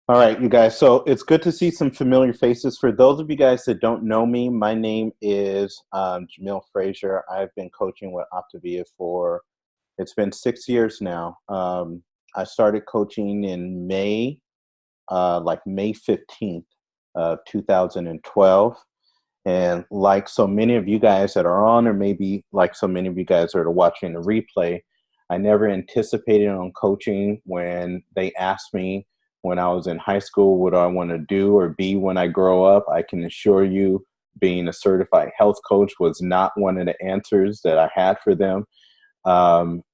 All right, you guys. So it's good to see some familiar faces. For those of you guys that don't know me, my name is Jamil Frazier. I've been coaching with Optavia for it's been 6 years now. I started coaching in May, like May 15th of 2012. And like so many of you guys that are on, or maybe like so many of you guys that are watching the replay, I never anticipated on coaching when they asked me when I was in high school what do I want to do or be when I grow up. I can assure you, being a certified health coach was not one of the answers that I had for them.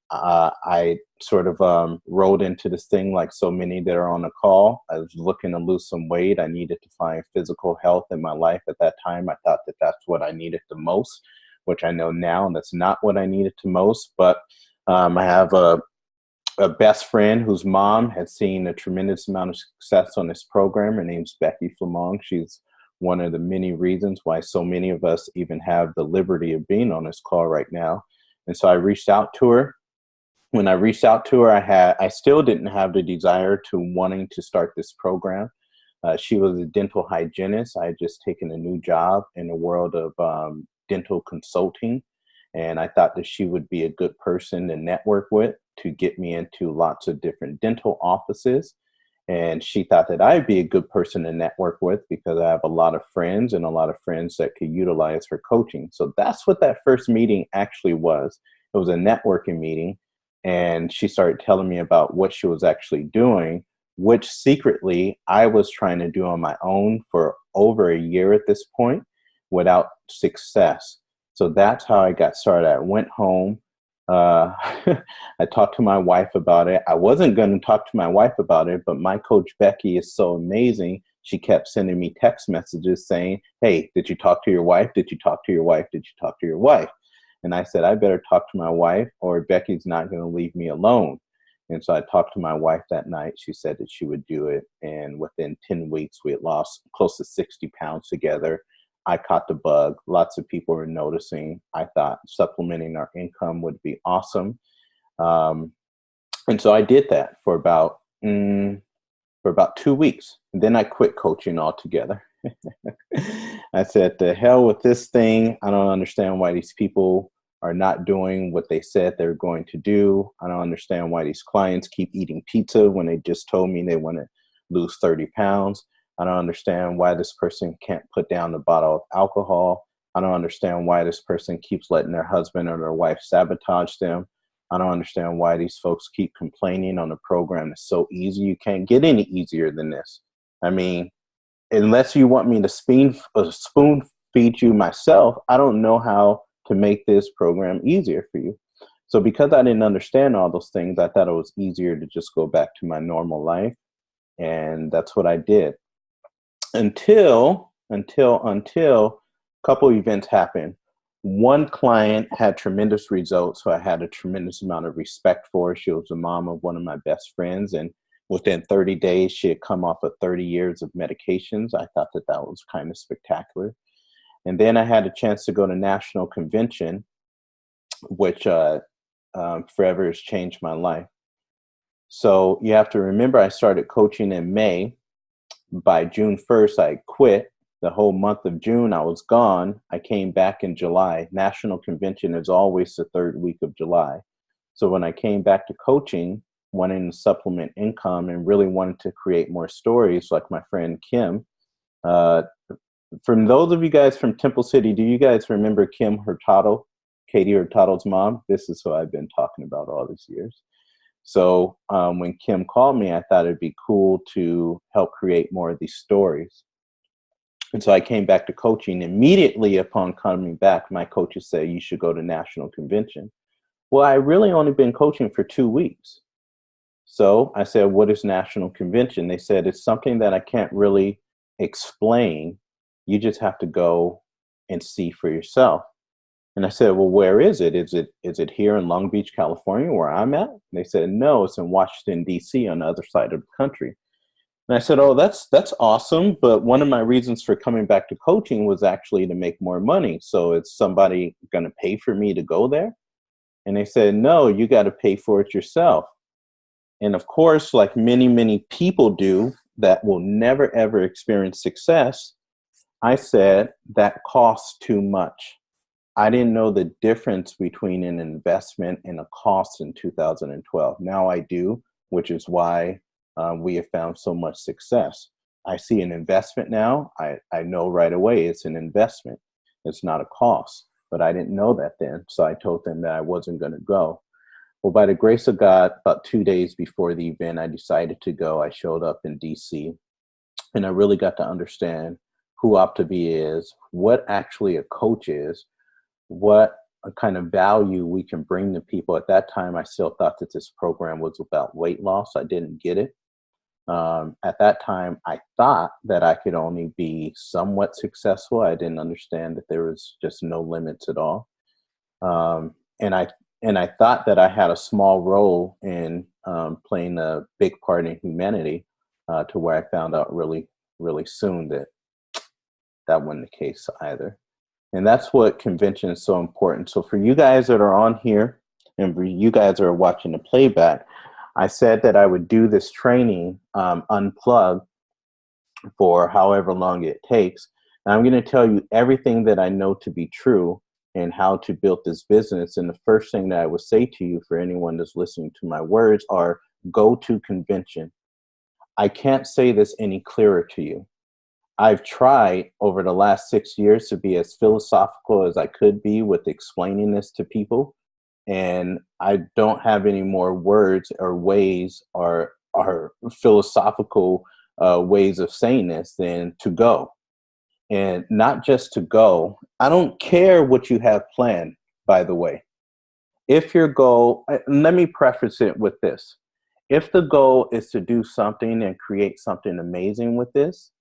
I sort of rolled into this thing like so many that are on the call. I was looking to lose some weight. I needed to find physical health in my life at that time. I thought that that's what I needed the most, which I know now that's not what I needed the most. But I have a best friend whose mom had seen a tremendous amount of success on this program. Her name's Becky Flamong. She's one of the many reasons why so many of us even have the liberty of being on this call right now. And so I reached out to her. When I reached out to her, I still didn't have the desire to wanting to start this program. She was a dental hygienist. I had just taken a new job in the world of dental consulting, and I thought that she would be a good person to network with to get me into lots of different dental offices. And she thought that I'd be a good person to network with because I have a lot of friends and a lot of friends that could utilize her coaching. So that's what that first meeting actually was. It was a networking meeting. And she started telling me about what she was actually doing, which secretly I was trying to do on my own for over a year at this point without success. So that's how I got started. I went home. Uh, I talked to my wife about it. I wasn't going to talk to my wife about it, but my coach Becky is so amazing. She kept sending me text messages saying, "Hey, did you talk to your wife? Did you talk to your wife? Did you talk to your wife?" And I said, I better talk to my wife or Becky's not going to leave me alone. And so I talked to my wife that night. She said that she would do it. And within 10 weeks, we had lost close to 60 pounds together. I caught the bug. Lots of people were noticing. I thought supplementing our income would be awesome. Um, and so I did that for about 2 weeks. And then I quit coaching altogether. I said, the hell with this thing. I don't understand why these people are not doing what they said they're going to do. I don't understand why these clients keep eating pizza when they just told me they want to lose 30 pounds. I don't understand why this person can't put down the bottle of alcohol. I don't understand why this person keeps letting their husband or their wife sabotage them. I don't understand why these folks keep complaining on the program. It's so easy. You can't get any easier than this. I mean, unless you want me to spoon feed you myself, I don't know how to make this program easier for you. So because I didn't understand all those things, I thought it was easier to just go back to my normal life. And that's what I did until a couple events happened. One client had tremendous results, so I had a tremendous amount of respect for her. She was the mom of one of my best friends, and within 30 days, she had come off of 30 years of medications. I thought that that was kind of spectacular. And then I had a chance to go to national convention, which forever has changed my life. So you have to remember, I started coaching in May. By June 1st, I quit. The whole month of June, I was gone. I came back in July. National convention is always the third week of July. So when I came back to coaching, wanting to supplement income and really wanted to create more stories like my friend Kim. Uh, from those of you guys from Temple City, do you guys remember Kim Hurtado, Katie Hurtado's mom? This is who I've been talking about all these years. So when Kim called me, I thought it'd be cool to help create more of these stories. And so I came back to coaching. Immediately upon coming back, my coaches said, you should go to national convention. Well, I really only been coaching for 2 weeks. So I said, what is national convention? They said, it's something that I can't really explain. You just have to go and see for yourself. And I said, well, where is it? Is it here in Long Beach, California, where I'm at? And they said, no, it's in Washington, D.C. on the other side of the country. And I said, oh, that's awesome. But one of my reasons for coming back to coaching was actually to make more money. So is somebody going to pay for me to go there? And they said, no, you got to pay for it yourself. And of course, like many, many people do, that will never ever experience success, I said that costs too much. I didn't know the difference between an investment and a cost in 2012. Now I do, which is why we have found so much success. I see an investment now. I know right away it's an investment. It's not a cost, but I didn't know that then. So I told them that I wasn't going to go. Well, by the grace of God, about 2 days before the event, I decided to go. I showed up in DC, and I really got to understand who OptiV is, what actually a coach is, what kind of value we can bring to people. At that time, I still thought that this program was about weight loss. I didn't get it. At that time, I thought that I could only be somewhat successful. I didn't understand that there was just no limits at all. And I thought that I had a small role in playing a big part in humanity, to where I found out really, really soon that that wasn't the case either. And that's what convention is so important. So for you guys that are on here and for you guys that are watching the playback, I said that I would do this training unplugged for however long it takes. And I'm going to tell you everything that I know to be true and how to build this business. And the first thing that I would say to you, for anyone that's listening to my words, are go to convention. I can't say this any clearer to you. I've tried over the last 6 years to be as philosophical as I could be with explaining this to people. And I don't have any more words or ways or philosophical ways of saying this than to go. And not just to go. I don't care what you have planned, by the way. If your goal, let me preface it with this. If the goal is to do something and create something amazing with this,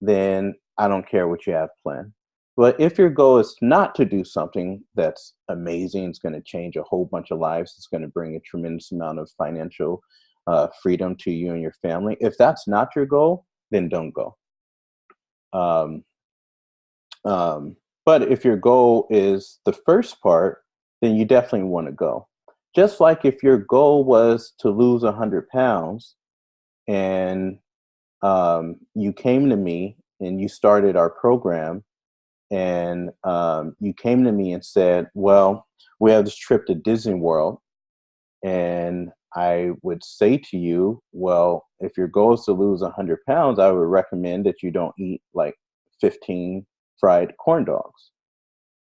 then I don't care what you have planned. But if your goal is not to do something that's amazing, it's going to change a whole bunch of lives, it's going to bring a tremendous amount of financial freedom to you and your family. If that's not your goal, then don't go. But if your goal is the first part, then you definitely want to go. Just like if your goal was to lose 100 pounds and you came to me and you started our program and you came to me and said, well, we have this trip to Disney World. And I would say to you, well, if your goal is to lose 100 pounds, I would recommend that you don't eat like 15 fried corn dogs.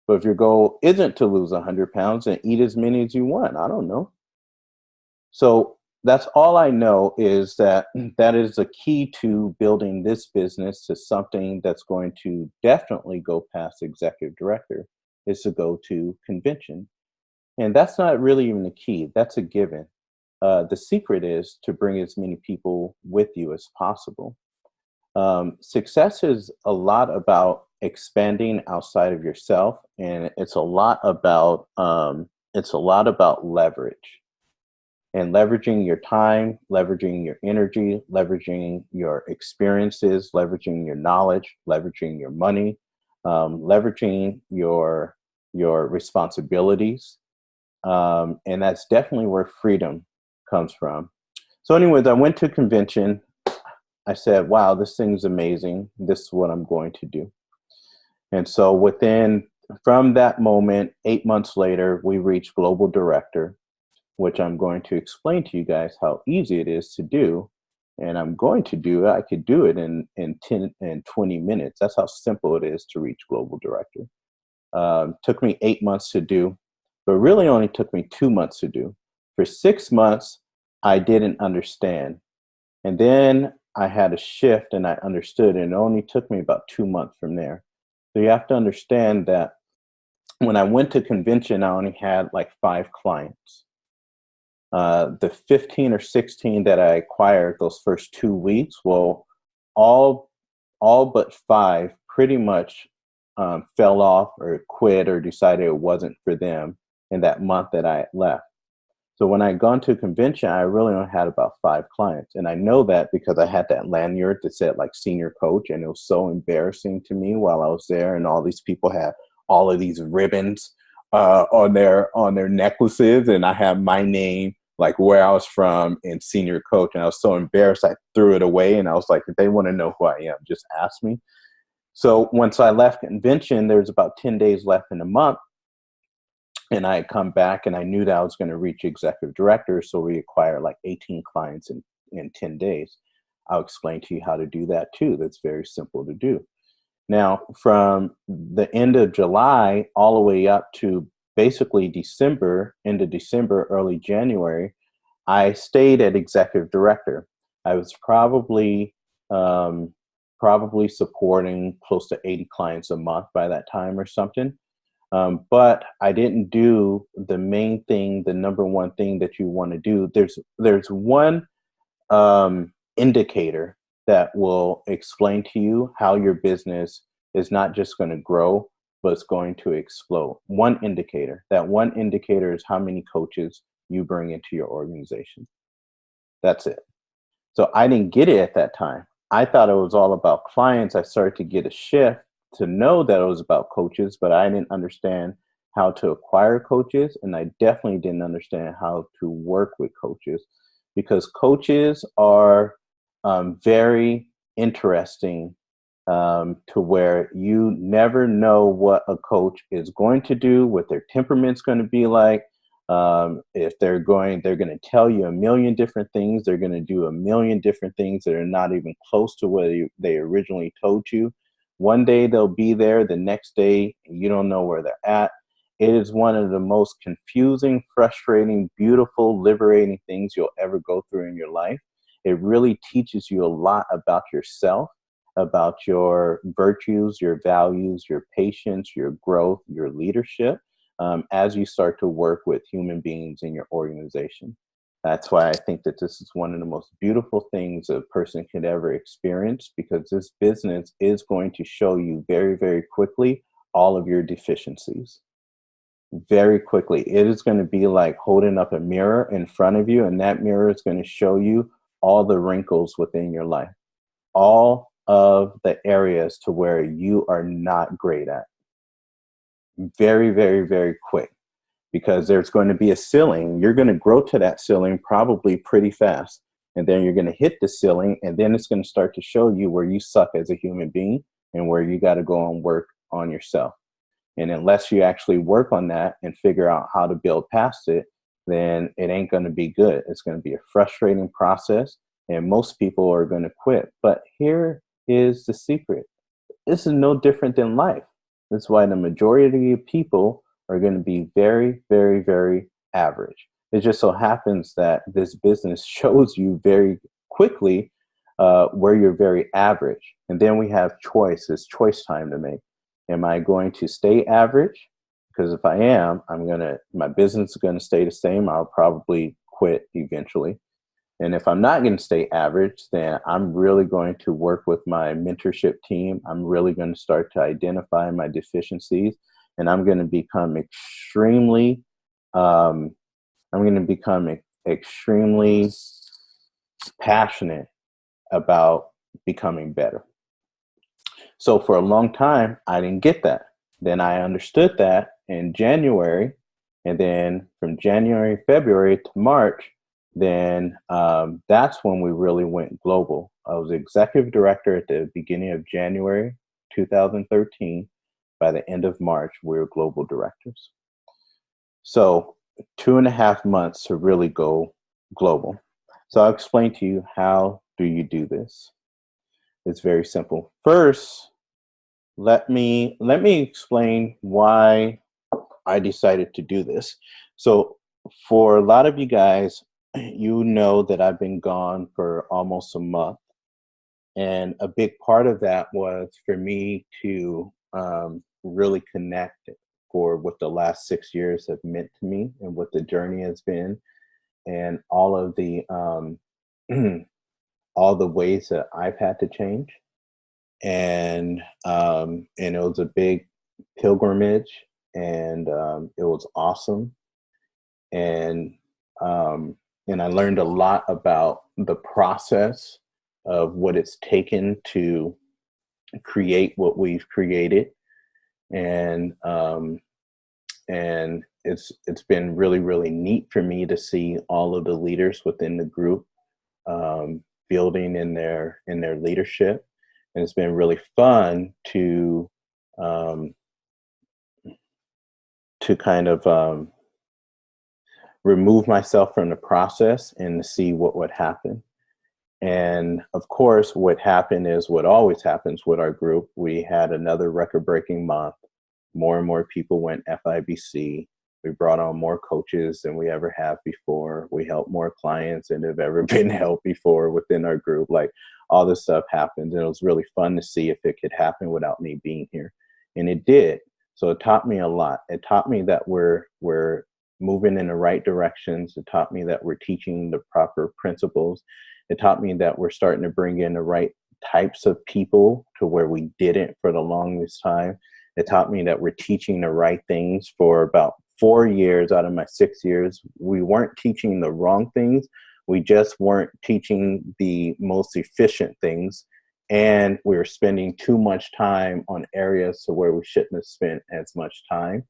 But if your goal isn't to lose 100 pounds, then eat as many as you want. I don't know. So that's all I know, is that that is the key to building this business to something that's going to definitely go past executive director, is to go to convention. And that's not really even the key. That's a given. The secret is to bring as many people with you as possible. Success is a lot about expanding outside of yourself, and it's a lot about leverage. And leveraging your time, leveraging your energy, leveraging your experiences, leveraging your knowledge, leveraging your money, leveraging your responsibilities. And that's definitely where freedom comes from. So anyways, I went to convention. I said, wow, this thing's amazing. This is what I'm going to do. And so from that moment, 8 months later, we reached global director, which I'm going to explain to you guys how easy it is to do. And I'm going to do it. I could do it in 10 and 20 minutes. That's how simple it is to reach global director. Took me 8 months to do, but really only took me 2 months to do. For 6 months, I didn't understand. And then I had a shift and I understood, and it only took me about 2 months from there. So you have to understand that when I went to convention, I only had like 5 clients. The 15 or 16 that I acquired those first 2 weeks, well, all but 5 pretty much fell off or quit or decided it wasn't for them in that month that I had left. So when I had gone to a convention, I really only had about 5 clients. And I know that because I had that lanyard that said like senior coach, and it was so embarrassing to me while I was there. And all these people had all of these ribbons on their necklaces, and I have my name like where I was from and senior coach. And I was so embarrassed, I threw it away. And I was like, if they want to know who I am, just ask me. So once I left convention, there was about 10 days left in the month. And I had come back and I knew that I was going to reach executive director. So we acquired like 18 clients in 10 days. I'll explain to you how to do that too. That's very simple to do. Now, from the end of July all the way up to basically December, into December, early January, I stayed at executive director. I was probably supporting close to 80 clients a month by that time or something. But I didn't do the main thing, the number one thing that you want to do. There's one indicator that will explain to you how your business is not just going to grow, but it's going to explode. One indicator. That one indicator is how many coaches you bring into your organization. That's it. So I didn't get it at that time. I thought it was all about clients. I started to get a shift to know that it was about coaches, but I didn't understand how to acquire coaches, and I definitely didn't understand how to work with coaches, because coaches are very interesting to where you never know what a coach is going to do, what their temperament's going to be like. If they're going to tell you a million different things. They're going to do a million different things that are not even close to what they originally told you. One day they'll be there, the next day you don't know where they're at. It is one of the most confusing, frustrating, beautiful, liberating things you'll ever go through in your life. It really teaches you a lot about yourself, about your virtues, your values, your patience, your growth, your leadership, as you start to work with human beings in your organization. That's why I think that this is one of the most beautiful things a person could ever experience, because this business is going to show you very, very quickly all of your deficiencies. Very quickly. It is going to be like holding up a mirror in front of you, and that mirror is going to show you all the wrinkles within your life, all of the areas to where you are not great at. Very, very, very quick. Because there's going to be a ceiling. You're going to grow to that ceiling probably pretty fast. And then you're going to hit the ceiling, and then it's going to start to show you where you suck as a human being and where you got to go and work on yourself. And unless you actually work on that and figure out how to build past it, then it ain't going to be good. It's going to be a frustrating process, and most people are going to quit. But here is the secret. This is no different than life. That's why the majority of people are going to be very, very, very average. It just so happens that this business shows you very quickly where you're very average. And then we have choice. It's choice time to make. Am I going to stay average? Because if I am, my business is going to stay the same. I'll probably quit eventually. And if I'm not going to stay average, then I'm really going to work with my mentorship team. I'm really going to start to identify my deficiencies. And I'm going to become extremely passionate about becoming better. So for a long time, I didn't get that. Then I understood that in January, and then from January, February to March, then that's when we really went global. I was executive director at the beginning of January 2013. By the end of March, we were global directors. So 2.5 months to really go global. So I'll explain to you, how do you do this? It's very simple. First, let me explain why I decided to do this. So for a lot of you guys, you know that I've been gone for almost a month. And a big part of that was for me to really connect for what the last 6 years have meant to me and what the journey has been, and all of the all the ways that I've had to change. And it was a big pilgrimage, and it was awesome. And I learned a lot about the process of what it's taken to create what we've created. And and it's been really, really neat for me to see all of the leaders within the group building in their leadership. And it's been really fun um, to kind of remove myself from the process and to see what would happen. And of course, what happened is what always happens with our group. We had another record-breaking month. More and more people went FIBC. We brought on more coaches than we ever have before. We helped more clients than have ever been helped before within our group. Like, all this stuff happened, and it was really fun to see if it could happen without me being here. And it did. So it taught me a lot. It taught me that we're moving in the right directions. It taught me that we're teaching the proper principles. It taught me that we're starting to bring in the right types of people to where we didn't for the longest time. It taught me that we're teaching the right things. For about 4 years out of my 6 years, we weren't teaching the wrong things. We just weren't teaching the most efficient things. And we were spending too much time on areas to where we shouldn't have spent as much time.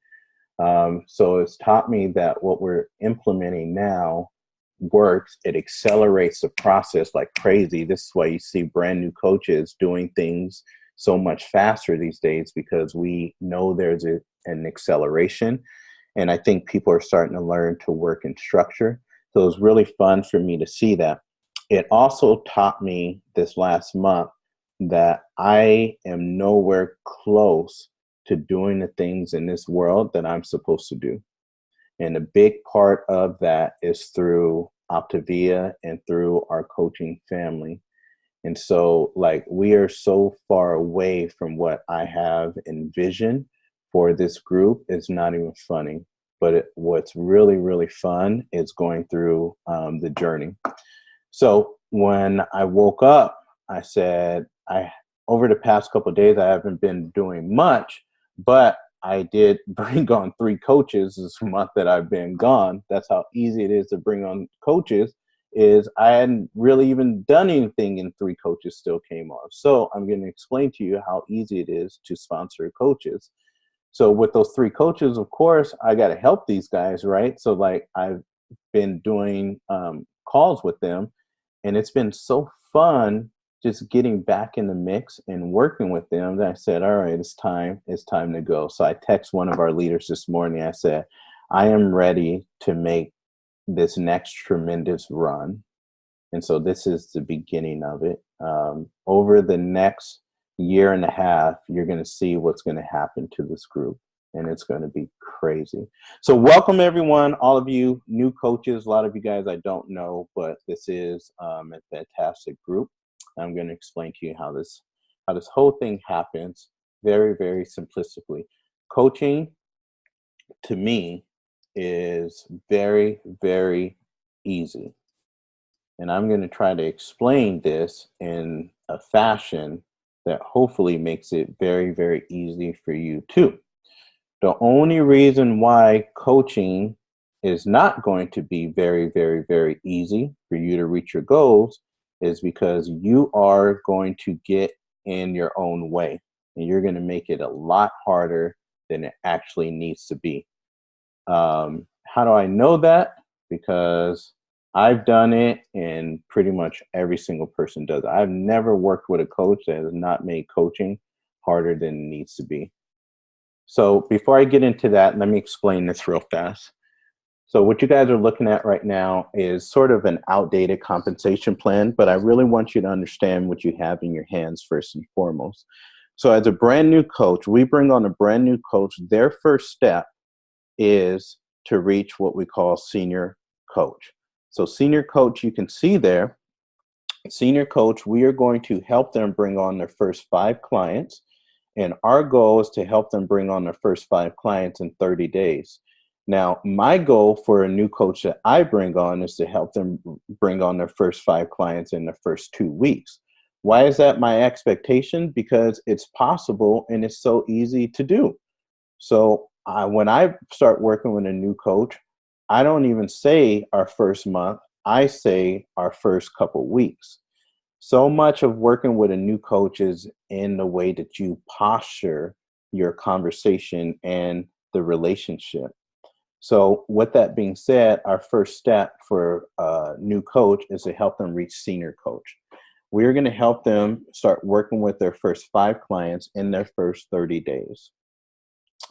So it's taught me that what we're implementing now works. It accelerates the process like crazy. This is why you see brand new coaches doing things so much faster these days, because we know there's an acceleration. And I think people are starting to learn to work in structure. So it was really fun for me to see that. It also taught me this last month that I am nowhere close to doing the things in this world that I'm supposed to do. And a big part of that is through Optavia and through our coaching family. And so, like, we are so far away from what I have envisioned for this group. It's not even funny. But what's really, really fun is going through the journey. So when I woke up, I said, over the past couple of days, I haven't been doing much, but I did bring on 3 coaches this month that I've been gone. That's how easy it is to bring on coaches. Is I hadn't really even done anything, and 3 coaches still came on. So I'm going to explain to you how easy it is to sponsor coaches. So with those 3 coaches, of course, I got to help these guys, right? So like, I've been doing calls with them, and it's been so fun just getting back in the mix and working with them that I said, all right, it's time to go. So I text one of our leaders this morning. I said, I am ready to make this next tremendous run. And so this is the beginning of it. Over the next year and a half, you're going to see what's going to happen to this group, and it's going to be crazy. So welcome everyone, all of you new coaches. A lot of you guys I don't know, but this is a fantastic group. I'm going to explain to you how this whole thing happens very, very simplistically. Coaching, to me, is very, very easy. And I'm going to try to explain this in a fashion that hopefully makes it very, very easy for you too. The only reason why coaching is not going to be very, very, very easy for you to reach your goals is because you are going to get in your own way, and you're going to make it a lot harder than it actually needs to be. How do I know that? Because I've done it, and pretty much every single person does it. I've never worked with a coach that has not made coaching harder than it needs to be. So before I get into that, let me explain this real fast. So what you guys are looking at right now is sort of an outdated compensation plan, but I really want you to understand what you have in your hands first and foremost. So as a brand new coach, we bring on a brand new coach. Their first step is to reach what we call senior coach. So senior coach, you can see there, senior coach, we are going to help them bring on their first 5 clients. And our goal is to help them bring on their first 5 clients in 30 days. Now, my goal for a new coach that I bring on is to help them bring on their first 5 clients in the first 2 weeks. Why is that my expectation? Because it's possible and it's so easy to do. So when I start working with a new coach, I don't even say our first month, I say our first couple weeks. So much of working with a new coach is in the way that you posture your conversation and the relationship. So with that being said, our first step for a new coach is to help them reach senior coach. We're going to help them start working with their first 5 clients in their first 30 days.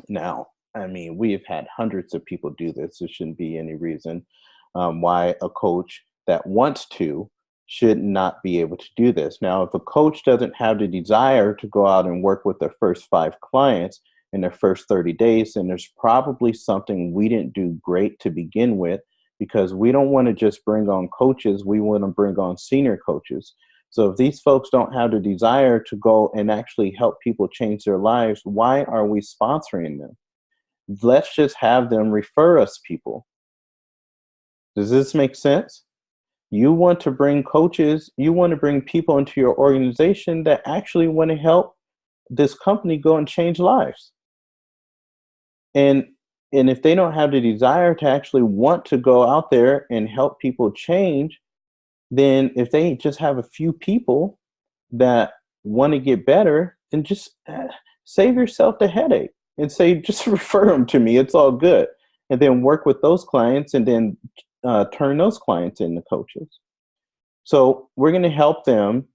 Now, I mean, we've had hundreds of people do this. There shouldn't be any reason why a coach that wants to should not be able to do this. Now, if a coach doesn't have the desire to go out and work with their first 5 clients in their first 30 days, then there's probably something we didn't do great to begin with, because we don't want to just bring on coaches. We want to bring on senior coaches. So if these folks don't have the desire to go and actually help people change their lives, why are we sponsoring them? Let's just have them refer us people. Does this make sense? You want to bring coaches, you want to bring people into your organization that actually want to help this company go and change lives. And if they don't have the desire to actually want to go out there and help people change, then if they just have a few people that want to get better, then just save yourself the headache and say, just refer them to me. It's all good. And then work with those clients and then turn those clients into coaches. So we're going to help them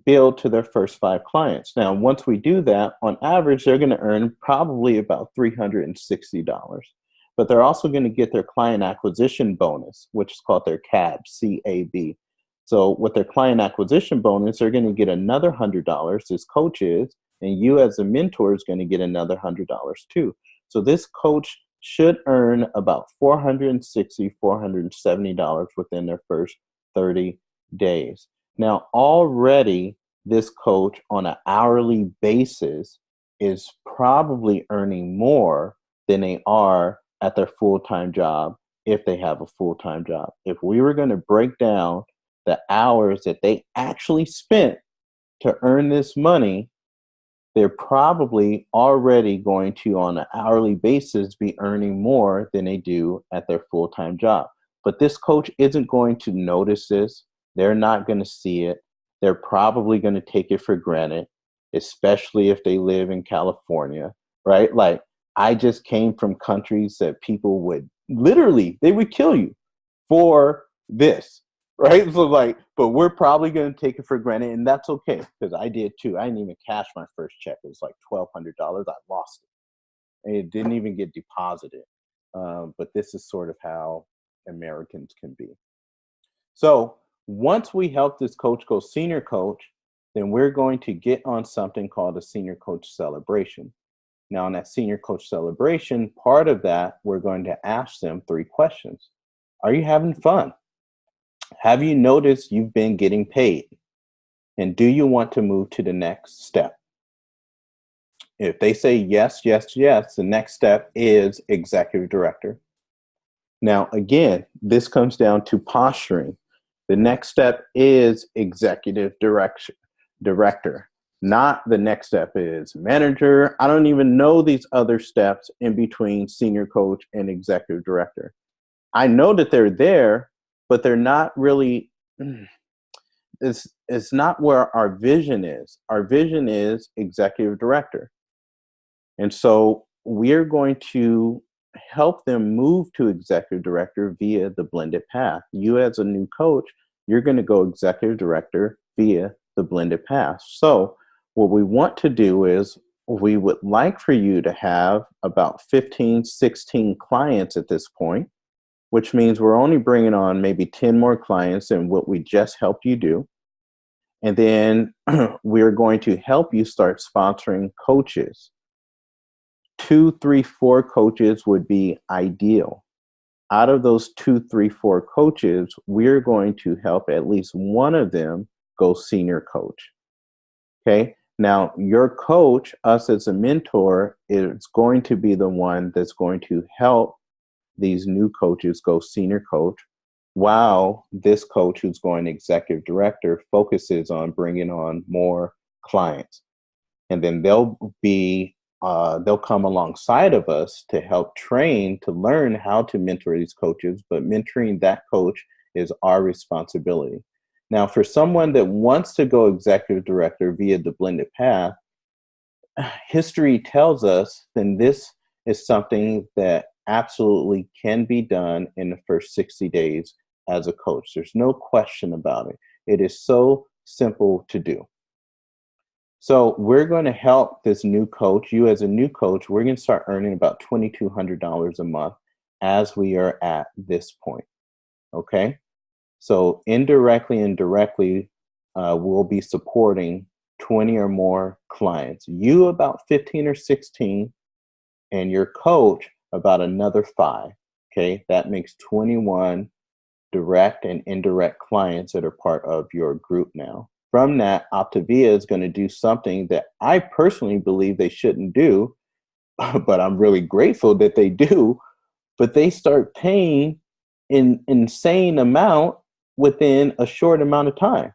build to their first 5 clients. Now, once we do that, on average, they're going to earn probably about $360. But they're also going to get their client acquisition bonus, which is called their CAB, C-A-B. So with their client acquisition bonus, they're going to get another $100 as coaches, and you as a mentor is going to get another $100 too. So this coach should earn about $460, $470 within their first 30 days. Now, already this coach on an hourly basis is probably earning more than they are at their full-time job if they have a full-time job. If we were going to break down the hours that they actually spent to earn this money, they're probably already going to, on an hourly basis, be earning more than they do at their full-time job. But this coach isn't going to notice this. They're not going to see it. They're probably going to take it for granted, especially if they live in California, right? Like, I just came from countries that people would literally, they would kill you for this, right? So like, but we're probably going to take it for granted, and that's okay, because I did too. I didn't even cash my first check. It was like $1,200. I lost it. And it didn't even get deposited. But this is sort of how Americans can be. So once we help this coach go senior coach, then we're going to get on something called a senior coach celebration. Now, in that senior coach celebration, part of that, we're going to ask them 3 questions. Are you having fun? Have you noticed you've been getting paid? And do you want to move to the next step? If they say yes, yes, yes, the next step is executive director. Now, again, this comes down to posturing. The next step is executive director. Not the next step is manager. I don't even know these other steps in between senior coach and executive director. I know that they're there, but they're not really, it's not where our vision is. Our vision is executive director. And so we're going to help them move to executive director via the blended path. You as a new coach, you're going to go executive director via the blended path. So what we want to do is we would like for you to have about 15, 16 clients at this point, which means we're only bringing on maybe 10 more clients than what we just helped you do. And then we're going to help you start sponsoring coaches. 2, 3, 4 coaches would be ideal. Out of those 2, 3, 4 coaches, we're going to help at least one of them go senior coach. Okay. Now, your coach, us as a mentor, is going to be the one that's going to help these new coaches go senior coach, while this coach who's going executive director focuses on bringing on more clients. And then they'll come alongside of us to help train, to learn how to mentor these coaches, but mentoring that coach is our responsibility. Now, for someone that wants to go executive director via the blended path, history tells us then this is something that absolutely can be done in the first 60 days as a coach. There's no question about it. It is so simple to do. So we're going to help this new coach. You as a new coach, we're going to start earning about $2,200 a month as we are at this point. Okay. So indirectly and directly, we'll be supporting 20 or more clients. You about 15 or 16, and your coach about another 5. Okay. That makes 21 direct and indirect clients that are part of your group now. From that, Optavia is going to do something that I personally believe they shouldn't do, but I'm really grateful that they do. But they start paying an insane amount within a short amount of time,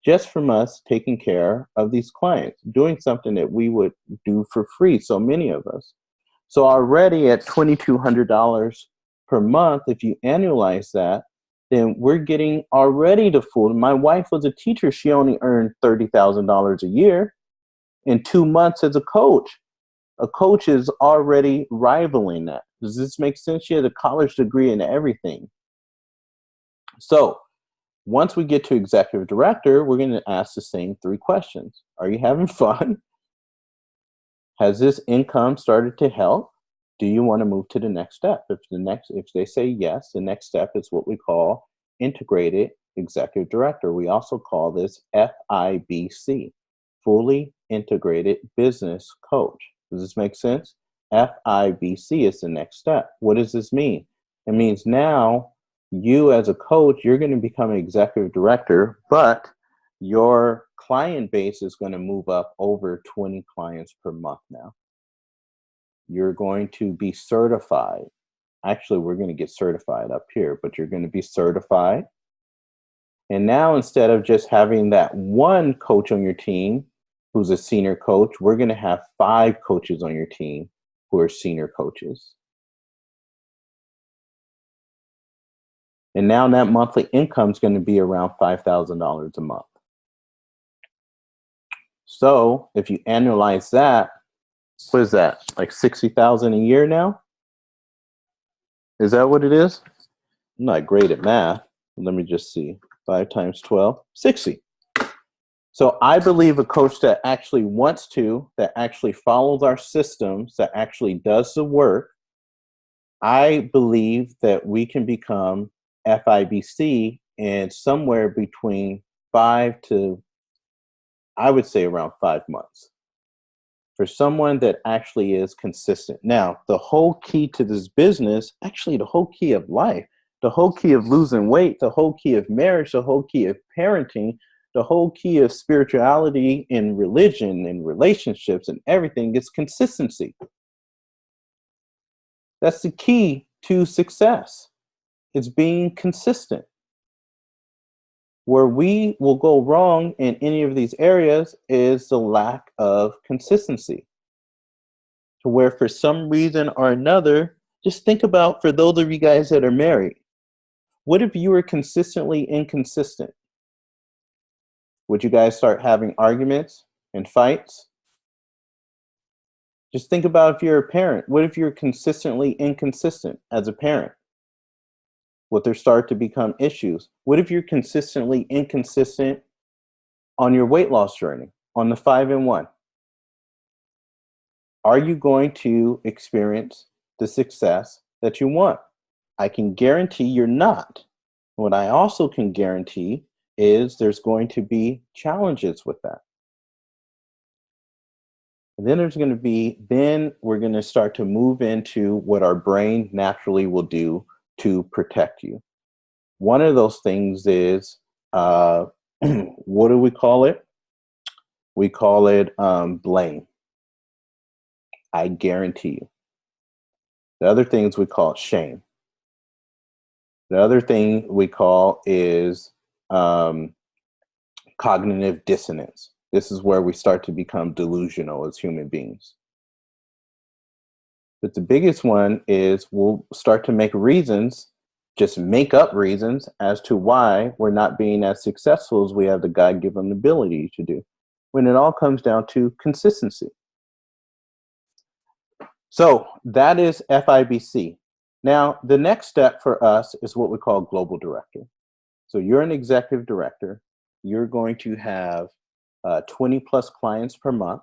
just from us taking care of these clients, doing something that we would do for free, so many of us. So already at $2,200 per month, if you annualize that, then we're getting already the full. My wife was a teacher. She only earned $30,000 a year. In 2 months as a coach is already rivaling that. Does this make sense? She has a college degree and everything. So once we get to executive director, we're going to ask the same 3 questions. Are you having fun? Has this income started to help? Do you want to move to the next step? If they say yes, the next step is what we call integrated executive director. We also call this FIBC, fully integrated business coach. Does this make sense? FIBC is the next step. What does this mean? It means now you as a coach, you're going to become an executive director, but your client base is going to move up over 20 clients per month now. You're going to be certified. Actually, we're going to get certified up here, but you're going to be certified. And now instead of just having that one coach on your team who's a senior coach, we're going to have 5 coaches on your team who are senior coaches. And now that monthly income is going to be around $5,000 a month. So if you annualize that, what is that? Like 60,000 a year now? Is that what it is? I'm not great at math. Let me just see. 5 times 12, 60. So I believe a coach that actually wants to, that actually follows our systems, that actually does the work, I believe that we can become FIBC in somewhere between 5 to, I would say around 5 months. For someone that actually is consistent. Now, the whole key to this business, actually the whole key of life, the whole key of losing weight, the whole key of marriage, the whole key of parenting, the whole key of spirituality and religion and relationships and everything is consistency. That's the key to success. It's being consistent. Where we will go wrong in any of these areas is the lack of consistency. To where for some reason or another, just think about for those of you guys that are married, what if you were consistently inconsistent? Would you guys start having arguments and fights? Just think about if you're a parent. What if you're consistently inconsistent as a parent? Would there start to become issues? What if you're consistently inconsistent on your weight loss journey, on the 5 and 1? Are you going to experience the success that you want? I can guarantee you're not. What I also can guarantee is there's going to be challenges with that. And then we're going to start to move into what our brain naturally will do to protect you. One of those things is, what do we call it? We call it blame. I guarantee you. The other things we call shame. The other thing we call is cognitive dissonance. This is where we start to become delusional as human beings. But the biggest one is we'll start to make reasons, just make up reasons as to why we're not being as successful as we have the God-given ability to do. When it all comes down to consistency. So that is FIBC. Now, the next step for us is what we call global director. So you're an executive director. You're going to have 20 plus clients per month,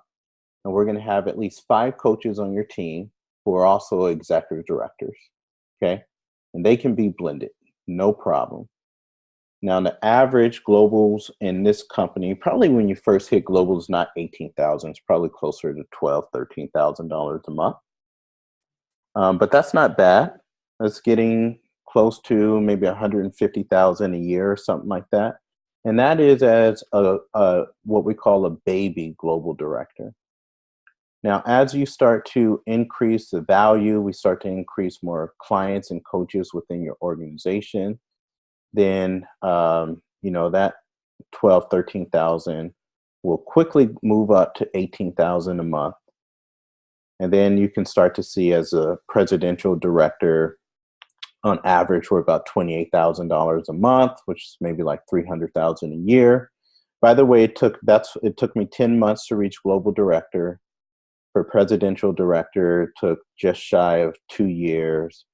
and we're going to have at least 5 coaches on your team who are also executive directors. Okay, and they can be blended, no problem. Now, the average globals in this company, probably when you first hit globals, not 18,000, it's probably closer to $12,000, $13,000 a month. But that's not bad. That's getting close to maybe 150,000 a year or something like that. And that is as a what we call a baby global director. Now, as you start to increase the value, we start to increase more clients and coaches within your organization, then that 12, 13,000 will quickly move up to 18,000 a month. And then you can start to see as a presidential director, on average, we're about $28,000 a month, which is maybe like 300,000 a year. By the way, it took me 10 months to reach global director. For presidential director, it took just shy of 2 years.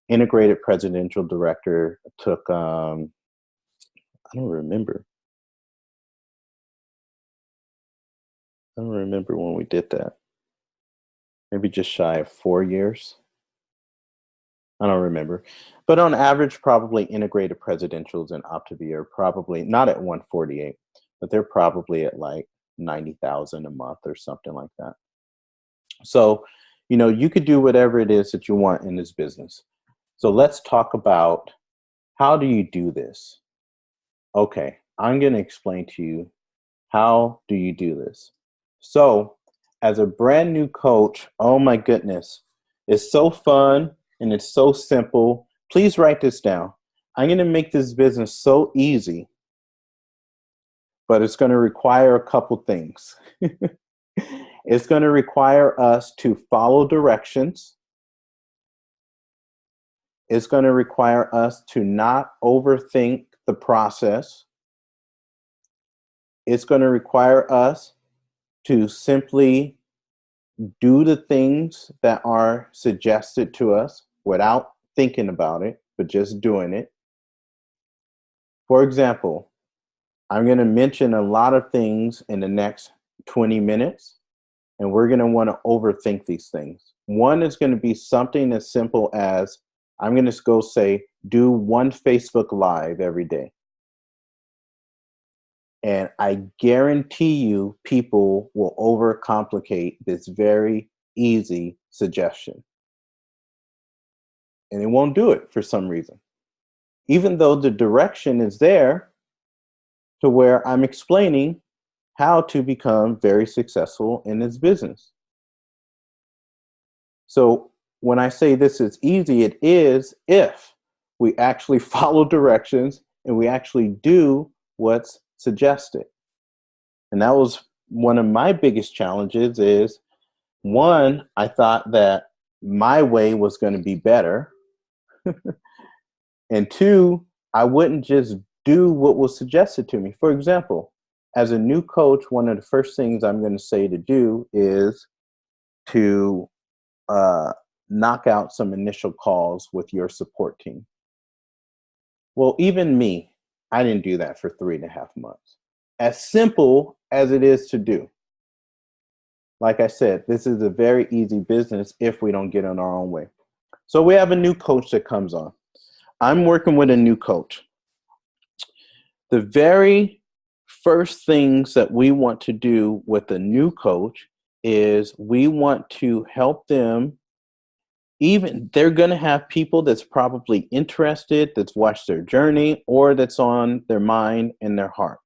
Integrated presidential director took, I don't remember. I don't remember when we did that. Maybe just shy of 4 years. I don't remember. But on average, probably integrated presidentials in Optavia are probably not at 148, but they're probably at like 90,000 a month or something like that. So, you could do whatever it is that you want in this business. So let's talk about, how do you do this? Okay, I'm going to explain to you, how do you do this? So as a brand new coach, oh my goodness, it's so fun and it's so simple. Please write this down. I'm going to make this business so easy, but it's going to require a couple things. It's going to require us to follow directions. It's going to require us to not overthink the process. It's going to require us to simply do the things that are suggested to us without thinking about it, but just doing it. For example, I'm going to mention a lot of things in the next 20 minutes, and we're going to want to overthink these things. One is going to be something as simple as, I'm going to go say, do 1 Facebook Live every day. And I guarantee you people will overcomplicate this very easy suggestion. And they won't do it for some reason. Even though the direction is there to where I'm explaining how to become very successful in this business. So when I say this is easy, it is if we actually follow directions and we actually do what's suggested. And that was one of my biggest challenges is, one, I thought that my way was going to be better. And 2, I wouldn't just do what was suggested to me. For example, as a new coach, one of the first things I'm going to say to do is to knock out some initial calls with your support team. Well, even me, I didn't do that for 3.5 months. As simple as it is to do. Like I said, this is a very easy business if we don't get in our own way. So we have a new coach that comes on. I'm working with a new coach. The very first things that we want to do with a new coach is we want to help them. Even they're going to have people that's probably interested, that's watched their journey, or that's on their mind and their heart.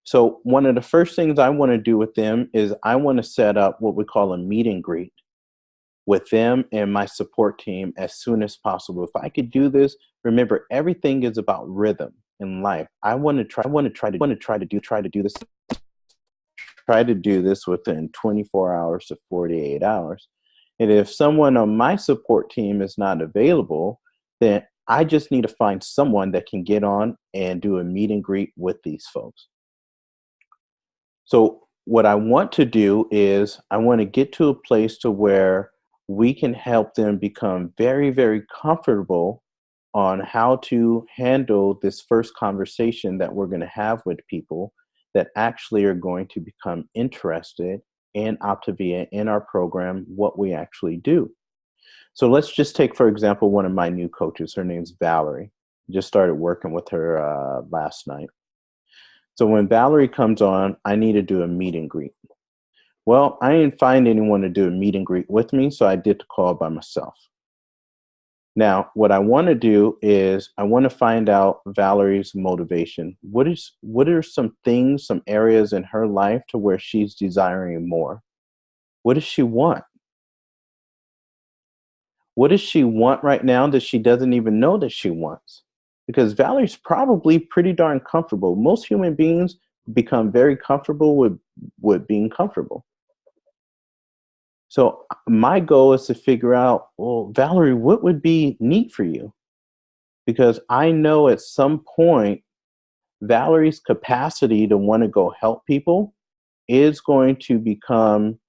So one of the first things I want to do with them is I want to set up what we call a meet and greet with them and my support team as soon as possible. If I could do this, remember, everything is about rhythm in life. I want to try to do this within 24 hours to 48 hours. And if someone on my support team is not available, then I just need to find someone that can get on and do a meet and greet with these folks. So what I want to do is I want to get to a place to where we can help them become very, very comfortable on how to handle this first conversation that we're going to have with people that actually are going to become interested in Optavia, in our program, what we actually do. So let's just take, for example, one of my new coaches. Her name's Valerie. Just started working with her last night. So when Valerie comes on, I need to do a meet and greet. Well, I didn't find anyone to do a meet and greet with me, so I did the call by myself. Now, what I want to do is I want to find out Valerie's motivation. What are some things, some areas in her life to where she's desiring more? What does she want? What does she want right now that she doesn't even know that she wants? Because Valerie's probably pretty darn comfortable. Most human beings become very comfortable with being comfortable. So my goal is to figure out, well, Valerie, what would be neat for you? Because I know at some point, Valerie's capacity to want to go help people is going to become,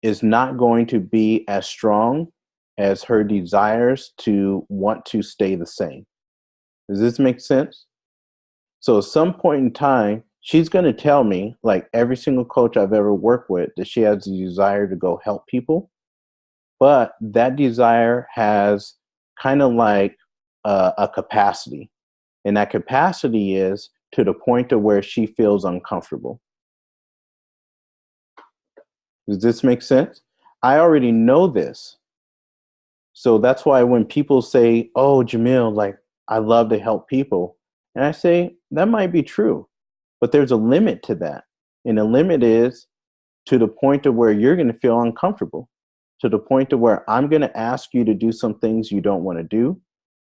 is not going to be as strong as her desires to want to stay the same. Does this make sense? So at some point in time, she's going to tell me, like every single coach I've ever worked with, that she has the desire to go help people. But that desire has kind of like a capacity. And that capacity is to the point of where she feels uncomfortable. Does this make sense? I already know this. So that's why when people say, oh, Jamil, like, I love to help people. And I say, that might be true, but there's a limit to that. And the limit is to the point of where you're going to feel uncomfortable, to the point of where I'm going to ask you to do some things you don't want to do,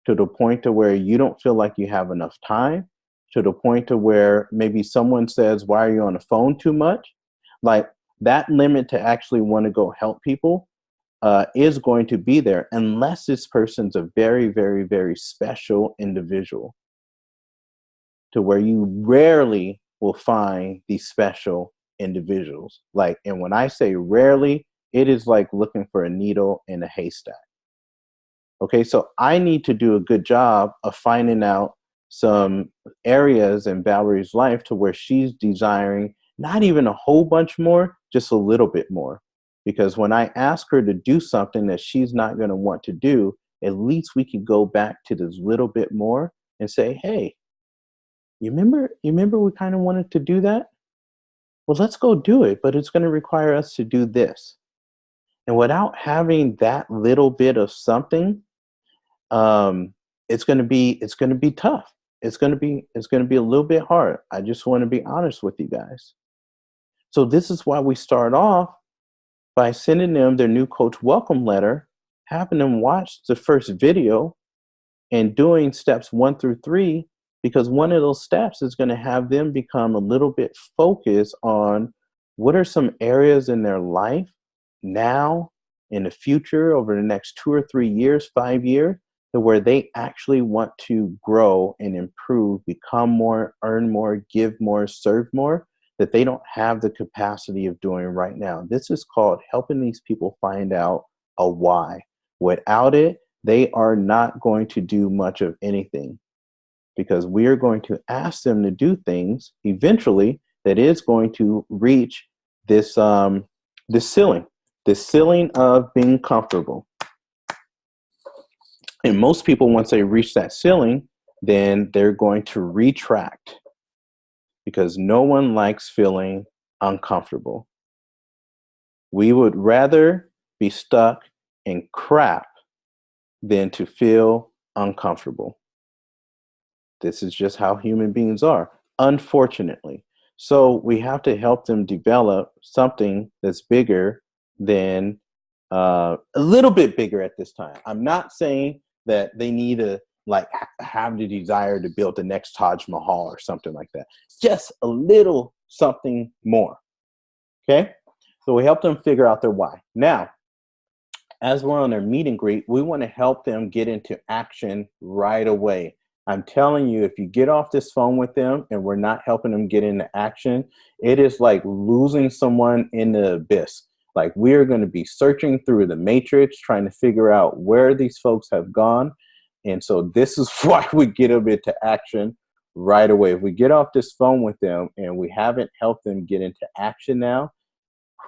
to the point of where you don't feel like you have enough time, to the point of where maybe someone says, why are you on the phone too much? Like that limit to actually want to go help people is going to be there unless this person's a very, very, very special individual, to where you rarely will find these special individuals. Like, and when I say rarely, it is like looking for a needle in a haystack. Okay, so I need to do a good job of finding out some areas in Valerie's life to where she's desiring not even a whole bunch more, just a little bit more. Because when I ask her to do something that she's not going to want to do, at least we can go back to this little bit more and say, hey, you remember we kind of wanted to do that? Well, let's go do it, but it's going to require us to do this. And without having that little bit of something, it's going to be tough. It's going to be a little bit hard. I just want to be honest with you guys. So this is why we start off by sending them their new coach welcome letter, having them watch the first video and doing steps 1 through 3, because one of those steps is going to have them become a little bit focused on what are some areas in their life now, in the future, over the next 2 or 3 years, 5 years, to where they actually want to grow and improve, become more, earn more, give more, serve more, that they don't have the capacity of doing right now. This is called helping these people find out a why. Without it, they are not going to do much of anything, because we are going to ask them to do things eventually that is going to reach this this ceiling of being comfortable. And most people, once they reach that ceiling, then they're going to retract, because no one likes feeling uncomfortable. We would rather be stuck in crap than to feel uncomfortable. This is just how human beings are, unfortunately. So we have to help them develop something that's bigger than a little bit bigger at this time. I'm not saying that they need to like have the desire to build the next Taj Mahal or something like that. Just a little something more. Okay? So we help them figure out their why. Now, as we're on their meet and greet, we want to help them get into action right away. I'm telling you, if you get off this phone with them and we're not helping them get into action, it is like losing someone in the abyss. Like we are going to be searching through the matrix, trying to figure out where these folks have gone. And so this is why we get them into action right away. If we get off this phone with them and we haven't helped them get into action now,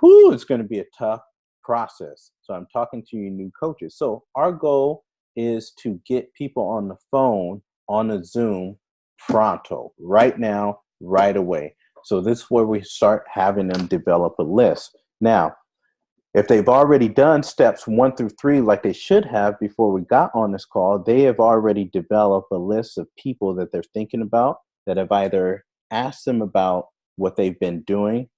whew, it's going to be a tough process. So I'm talking to you new coaches. So our goal is to get people on the phone on a Zoom pronto, right now, right away. So this is where we start having them develop a list. Now, if they've already done steps 1 through 3 like they should have before we got on this call, they have already developed a list of people that they're thinking about that have either asked them about what they've been doing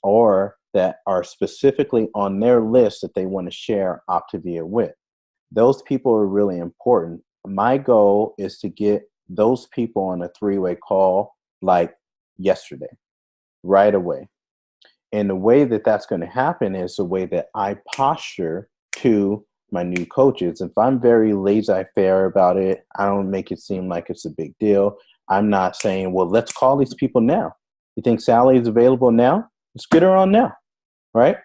or that are specifically on their list that they want to share Optavia with. Those people are really important. My goal is to get those people on a 3-way call like yesterday, right away. And the way that that's going to happen is the way that I posture to my new coaches. If I'm very laissez-faire about it, I don't make it seem like it's a big deal. I'm not saying, well, let's call these people now. You think Sally is available now? Let's get her on now, right?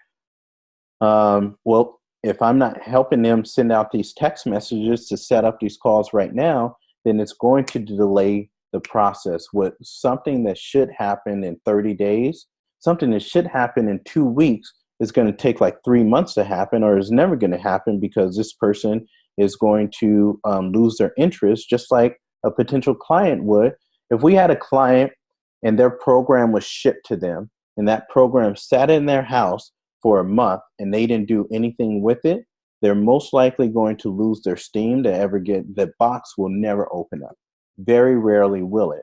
Well, if I'm not helping them send out these text messages to set up these calls right now, then it's going to delay the process. With something that should happen in 30 days, something that should happen in 2 weeks is going to take like 3 months to happen, or is never going to happen because this person is going to lose their interest, just like a potential client would. If we had a client and their program was shipped to them and that program sat in their house for a month and they didn't do anything with it, they're most likely going to lose their steam to ever get, the box will never open up. Very rarely will it.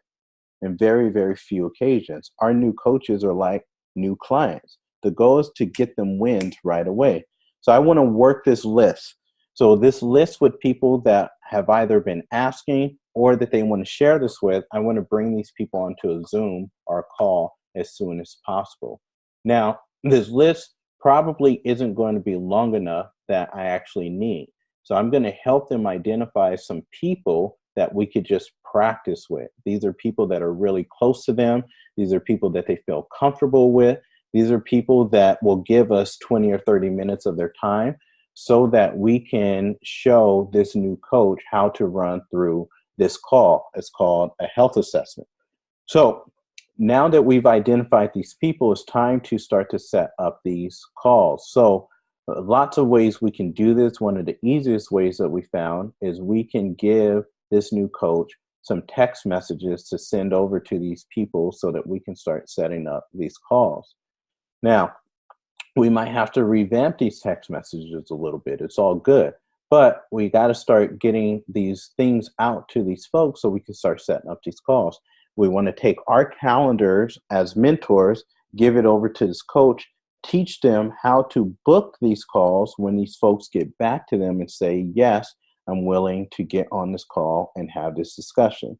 In very, very few occasions. Our new coaches are like new clients. The goal is to get them wins right away. So I want to work this list. So this list with people that have either been asking or that they want to share this with, I want to bring these people onto a Zoom or a call as soon as possible. Now, this list probably isn't going to be long enough that I actually need. So I'm going to help them identify some people that we could just practice with. These are people that are really close to them. These are people that they feel comfortable with. These are people that will give us 20 or 30 minutes of their time so that we can show this new coach how to run through this call. It's called a health assessment. So now that we've identified these people, it's time to start to set up these calls. So lots of ways we can do this. One of the easiest ways that we found is we can give this new coach some text messages to send over to these people so that we can start setting up these calls. Now, we might have to revamp these text messages a little bit. It's all good. But we got to start getting these things out to these folks so we can start setting up these calls. We want to take our calendars as mentors, give it over to this coach, teach them how to book these calls when these folks get back to them and say, yes, I'm willing to get on this call and have this discussion.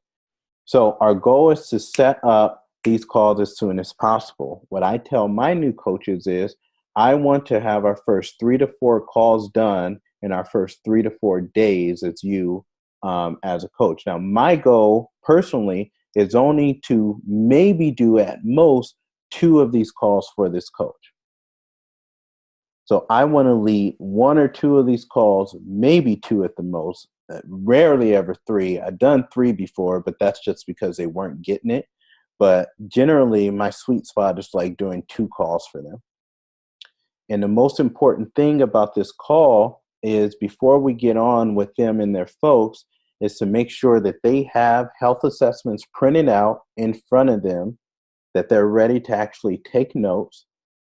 So our goal is to set up these calls as soon as possible. What I tell my new coaches is I want to have our first 3 to 4 calls done in our first 3 to 4 days as you as a coach. Now, my goal personally is only to maybe do at most 2 of these calls for this coach. So I want to lead 1 or 2 of these calls, maybe 2 at the most, rarely ever 3. I've done 3 before, but that's just because they weren't getting it. But generally, my sweet spot is like doing 2 calls for them. And the most important thing about this call is before we get on with them and their folks is to make sure that they have health assessments printed out in front of them, that they're ready to actually take notes,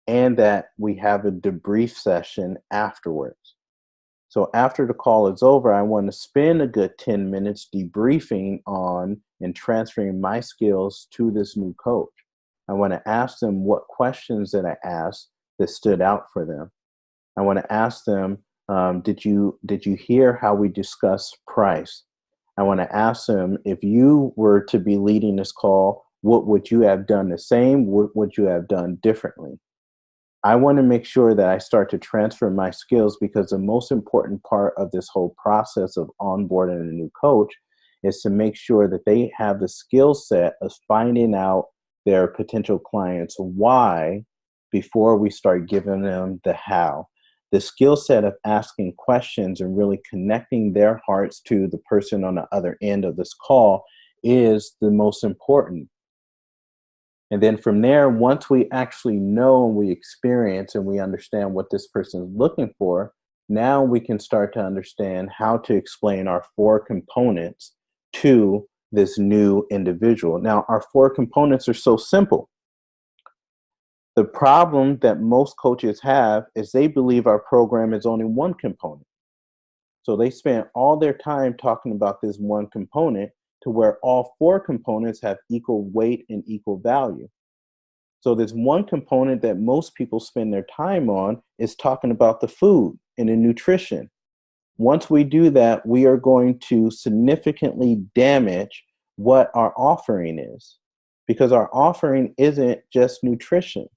and that we have a debrief session afterwards. So after the call is over, I want to spend a good 10 minutes debriefing on and transferring my skills to this new coach. I want to ask them what questions that I asked that stood out for them. I want to ask them, did you hear how we discussed price? I want to ask them, if you were to be leading this call, what would you have done the same? What would you have done differently? I want to make sure that I start to transfer my skills, because the most important part of this whole process of onboarding a new coach is to make sure that they have the skill set of finding out their potential clients' why before we start giving them the how. The skill set of asking questions and really connecting their hearts to the person on the other end of this call is the most important. And then from there, once we actually know and we experience and we understand what this person is looking for, now we can start to understand how to explain our 4 components to this new individual. Now, our 4 components are so simple. The problem that most coaches have is they believe our program is only one component. So they spend all their time talking about this one component to where all 4 components have equal weight and equal value. So there's one component that most people spend their time on is talking about the food and the nutrition. Once we do that, we are going to significantly damage what our offering is, because our offering isn't just nutrition.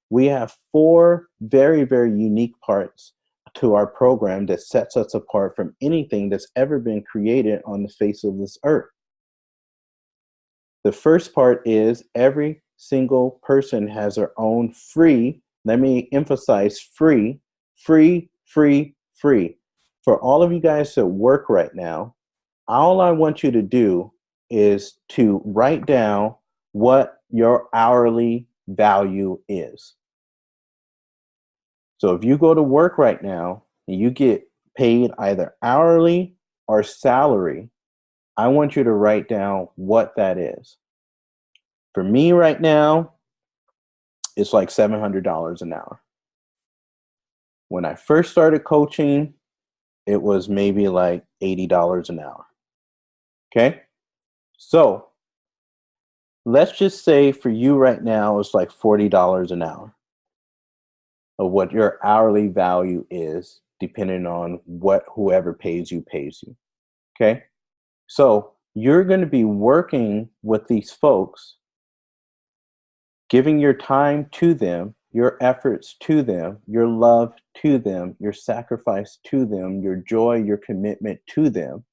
We have 4 very, very unique parts to our program that sets us apart from anything that's ever been created on the face of this earth. The first part is every single person has their own free, let me emphasize free, free. For all of you guys that work right now, all I want you to do is to write down what your hourly value is. So if you go to work right now and you get paid either hourly or salary, I want you to write down what that is. For me right now, it's like $700 an hour. When I first started coaching, it was maybe like $80 an hour. Okay? So let's just say for you right now, it's like $40 an hour of what your hourly value is, depending on what whoever pays you. Okay? So you're going to be working with these folks, giving your time to them, your efforts to them, your love to them, your sacrifice to them, your joy, your commitment to them,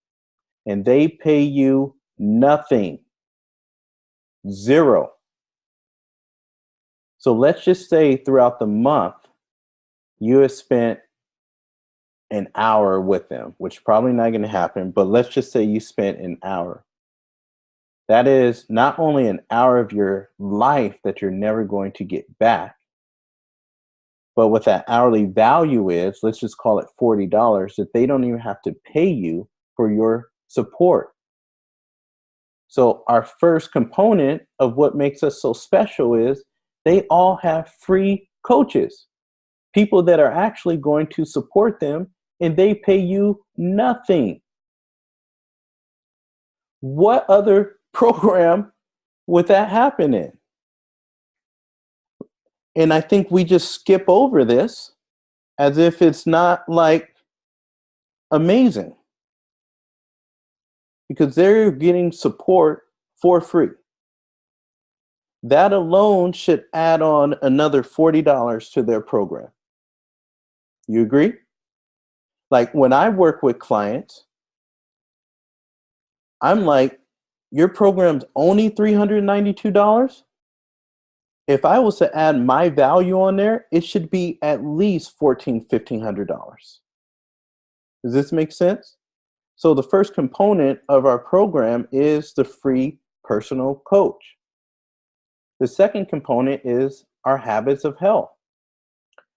and they pay you nothing. 0. So let's just say throughout the month, you have spent an hour with them, which is probably not going to happen, but let's just say you spent an hour. That is not only an hour of your life that you're never going to get back, but what that hourly value is, let's just call it $40, that they don't even have to pay you for your support. So our first component of what makes us so special is they all have free coaches, people that are actually going to support them, and they pay you nothing. What other program would that happen in? And I think we just skip over this as if it's not like amazing, because they're getting support for free. That alone should add on another $40 to their program. You agree? Like when I work with clients, I'm like, your program's only $392? If I was to add my value on there, it should be at least $1,400, $1,500. Does this make sense? So the first component of our program is the free personal coach. The second component is our habits of health.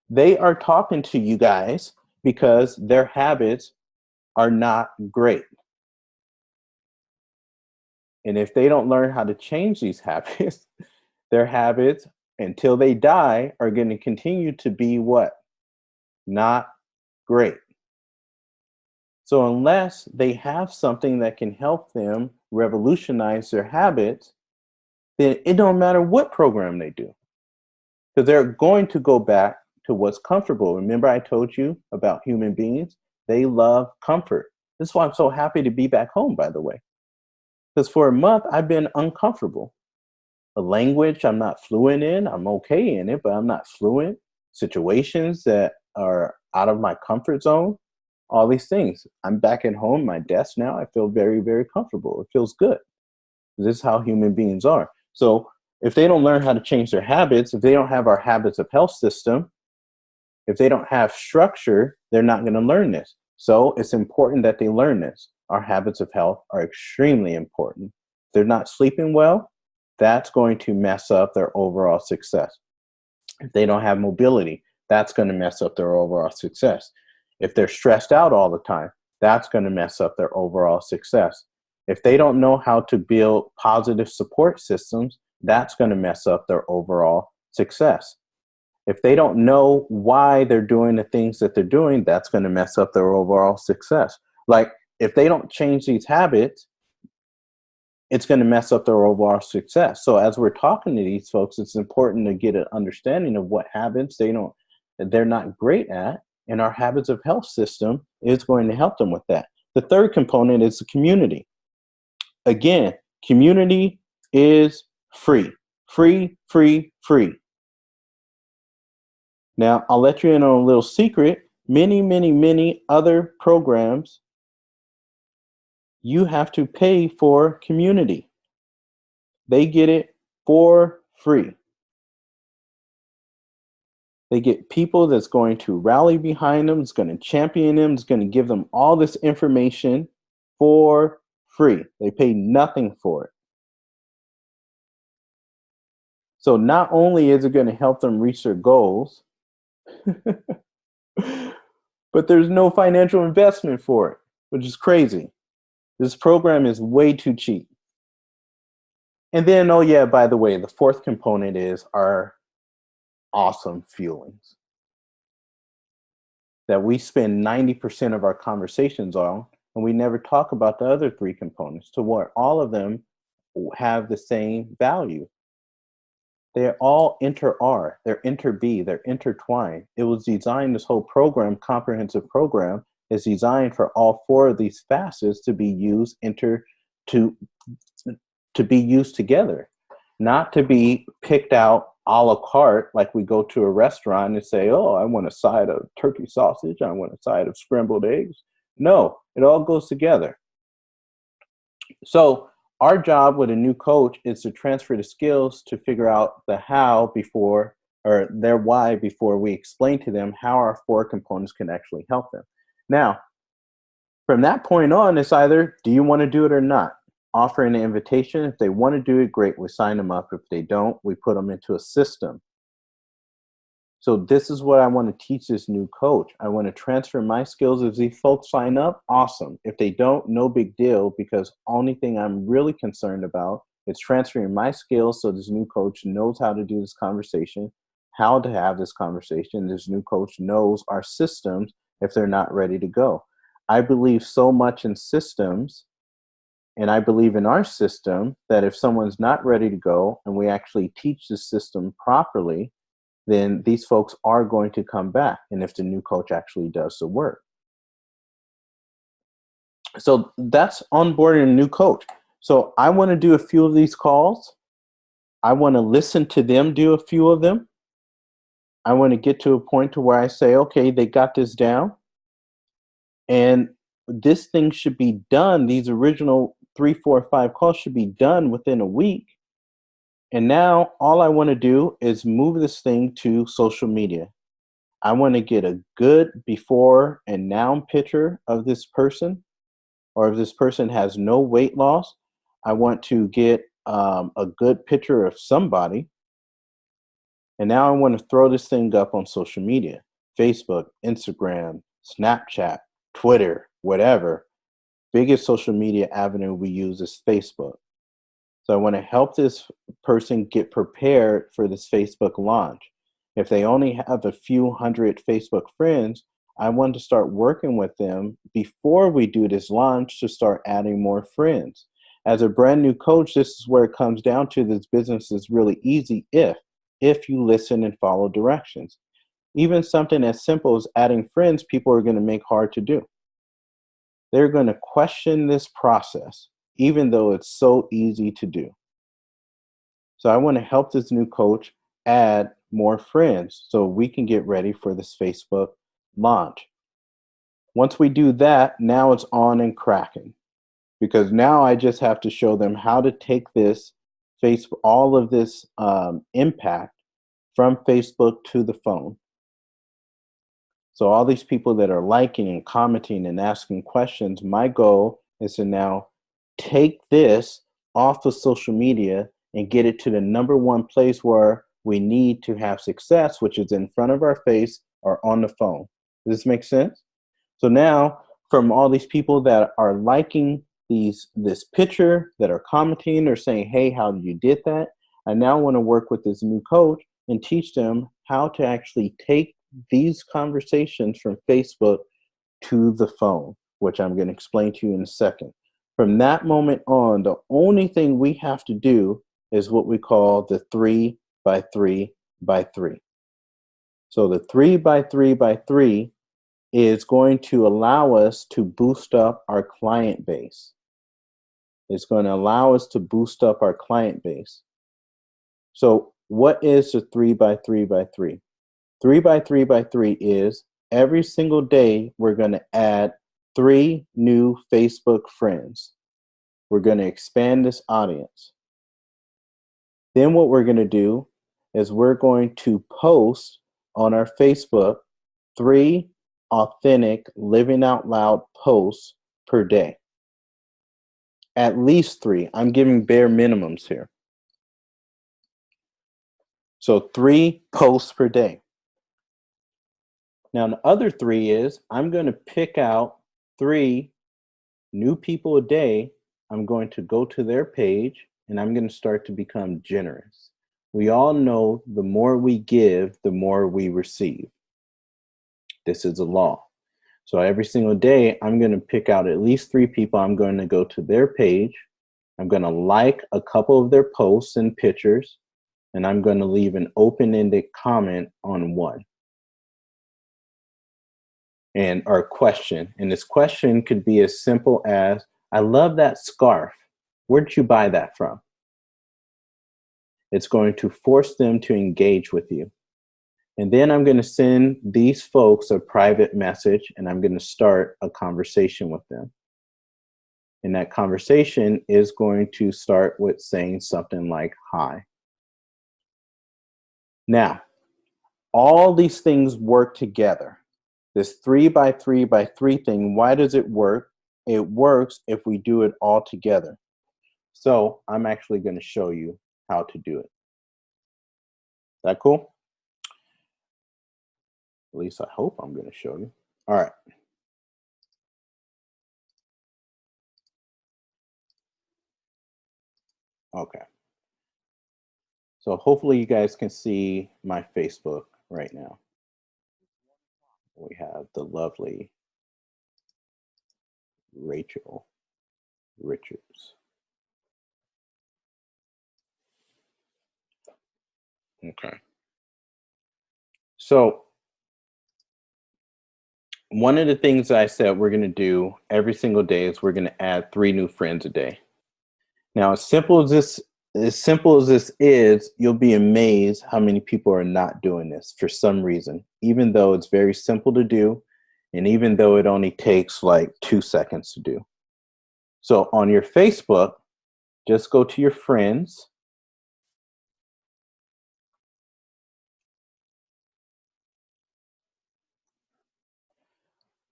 They are talking to you guys because their habits are not great. And if they don't learn how to change these habits, their habits until they die are going to continue to be what? Not great. So unless they have something that can help them revolutionize their habits, then it don't matter what program they do, because they're going to go back to what's comfortable. Remember I told you about human beings? They love comfort. This is why I'm so happy to be back home, by the way, because for a month I've been uncomfortable. A language I'm not fluent in, I'm okay in it, but I'm not fluent. Situations that are out of my comfort zone, all these things. I'm back at home, my desk now. I feel very, very comfortable. It feels good. This is how human beings are. So if they don't learn how to change their habits, if they don't have our habits of health system, if they don't have structure, they're not going to learn this. So it's important that they learn this. Our habits of health are extremely important. If they're not sleeping well, that's going to mess up their overall success. If they don't have mobility, that's going to mess up their overall success. If they're stressed out all the time, that's going to mess up their overall success. If they don't know how to build positive support systems, that's going to mess up their overall success. If they don't know why they're doing the things that they're doing, that's going to mess up their overall success. Like, if they don't change these habits, it's going to mess up their overall success. So as we're talking to these folks, it's important to get an understanding of what habits they're not great at, and our habits of health system is going to help them with that. The third component is the community. Again, community is free. Free, free, free. Now, I'll let you in on a little secret. Many, many, many other programs, you have to pay for community. They get it for free. They get people that's going to rally behind them, that's going to champion them, that's going to give them all this information for free. They pay nothing for it. So not only is it going to help them reach their goals, but there's no financial investment for it, which is crazy. This program is way too cheap. And then, oh yeah, by the way, the fourth component is our awesome feelings that we spend 90% of our conversations on, and we never talk about the other three components to where all of them have the same value. They're all inter-R, they're inter-B, they're intertwined. It was designed, this whole program, comprehensive program, is designed for all four of these facets to be used to be used together, not to be picked out a la carte, like we go to a restaurant and say, oh, I want a side of turkey sausage, I want a side of scrambled eggs. No, it all goes together. So our job with a new coach is to transfer the skills to figure out the how before, or their why before we explain to them how our four components can actually help them. Now, from that point on, it's either, do you want to do it or not? Offering an invitation. If they want to do it, great, we sign them up. If they don't, we put them into a system. So this is what I want to teach this new coach. I want to transfer my skills. If these folks sign up, awesome. If they don't, no big deal, because only thing I'm really concerned about is transferring my skills so this new coach knows how to do this conversation, how to have this conversation. This new coach knows our systems if they're not ready to go. I believe so much in systems, and I believe in our system, that if someone's not ready to go and we actually teach the system properly, then these folks are going to come back, and if the new coach actually does the work. So that's onboarding a new coach. So I want to do a few of these calls. I want to listen to them do a few of them. I want to get to a point to where I say, okay, they got this down. And this thing should be done. These original 3, 4, 5 calls should be done within a week. And now all I want to do is move this thing to social media. I want to get a good before and now picture of this person, or if this person has no weight loss, I want to get a good picture of somebody. And now I want to throw this thing up on social media, Facebook, Instagram, Snapchat, Twitter, whatever. Biggest social media avenue we use is Facebook. So I want to help this person get prepared for this Facebook launch. If they only have a few hundred Facebook friends, I want to start working with them before we do this launch to start adding more friends. As a brand new coach, this is where it comes down to. This business is really easy if you listen and follow directions. Even something as simple as adding friends, people are going to make hard to do. They're going to question this process, even though it's so easy to do. So I want to help this new coach add more friends so we can get ready for this Facebook launch. Once we do that, now it's on and cracking, because now I just have to show them how to take this Facebook, all of this impact from Facebook to the phone. So all these people that are liking and commenting and asking questions, my goal is to now take this off of social media and get it to the number one place where we need to have success, which is in front of our face or on the phone. Does this make sense? So now, from all these people that are liking this picture, that are commenting or saying, hey, how you did that, I now want to work with this new coach and teach them how to actually take these conversations from Facebook to the phone, which I'm going to explain to you in a second. From that moment on, the only thing we have to do is what we call the 3 by 3 by 3. So the 3 by 3 by 3 is going to allow us to boost up our client base. It's going to allow us to boost up our client base. So what is the 3 by 3 by 3? 3 by 3 by 3 is every single day we're going to add 3 new Facebook friends. We're going to expand this audience. Then what we're going to do is we're going to post on our Facebook 3 authentic living out loud posts per day. At least 3. I'm giving bare minimums here. So 3 posts per day. Now, the other 3 is I'm going to pick out 3 new people a day. I'm going to go to their page and I'm going to start to become generous. We all know the more we give, the more we receive. This is a law. So every single day, I'm going to pick out at least 3 people. I'm going to go to their page. I'm going to like a couple of their posts and pictures, and I'm going to leave an open-ended comment on one. And our question, and this question could be as simple as, I love that scarf. Where'd you buy that from? It's going to force them to engage with you. And then I'm going to send these folks a private message, and I'm going to start a conversation with them. And that conversation is going to start with saying something like, hi. Now, all these things work together. This 3 by 3 by 3 thing, why does it work? It works if we do it all together. So I'm actually going to show you how to do it. Is that cool? At least I hope I'm going to show you. All right. Okay. So hopefully you guys can see my Facebook right now. We have the lovely Rachel Richards. Okay. So one of the things I said we're going to do every single day is we're going to add 3 new friends a day. Now, as simple as this is, you'll be amazed how many people are not doing this for some reason, even though it's very simple to do, and even though it only takes like 2 seconds to do. So on your Facebook, just go to your friends.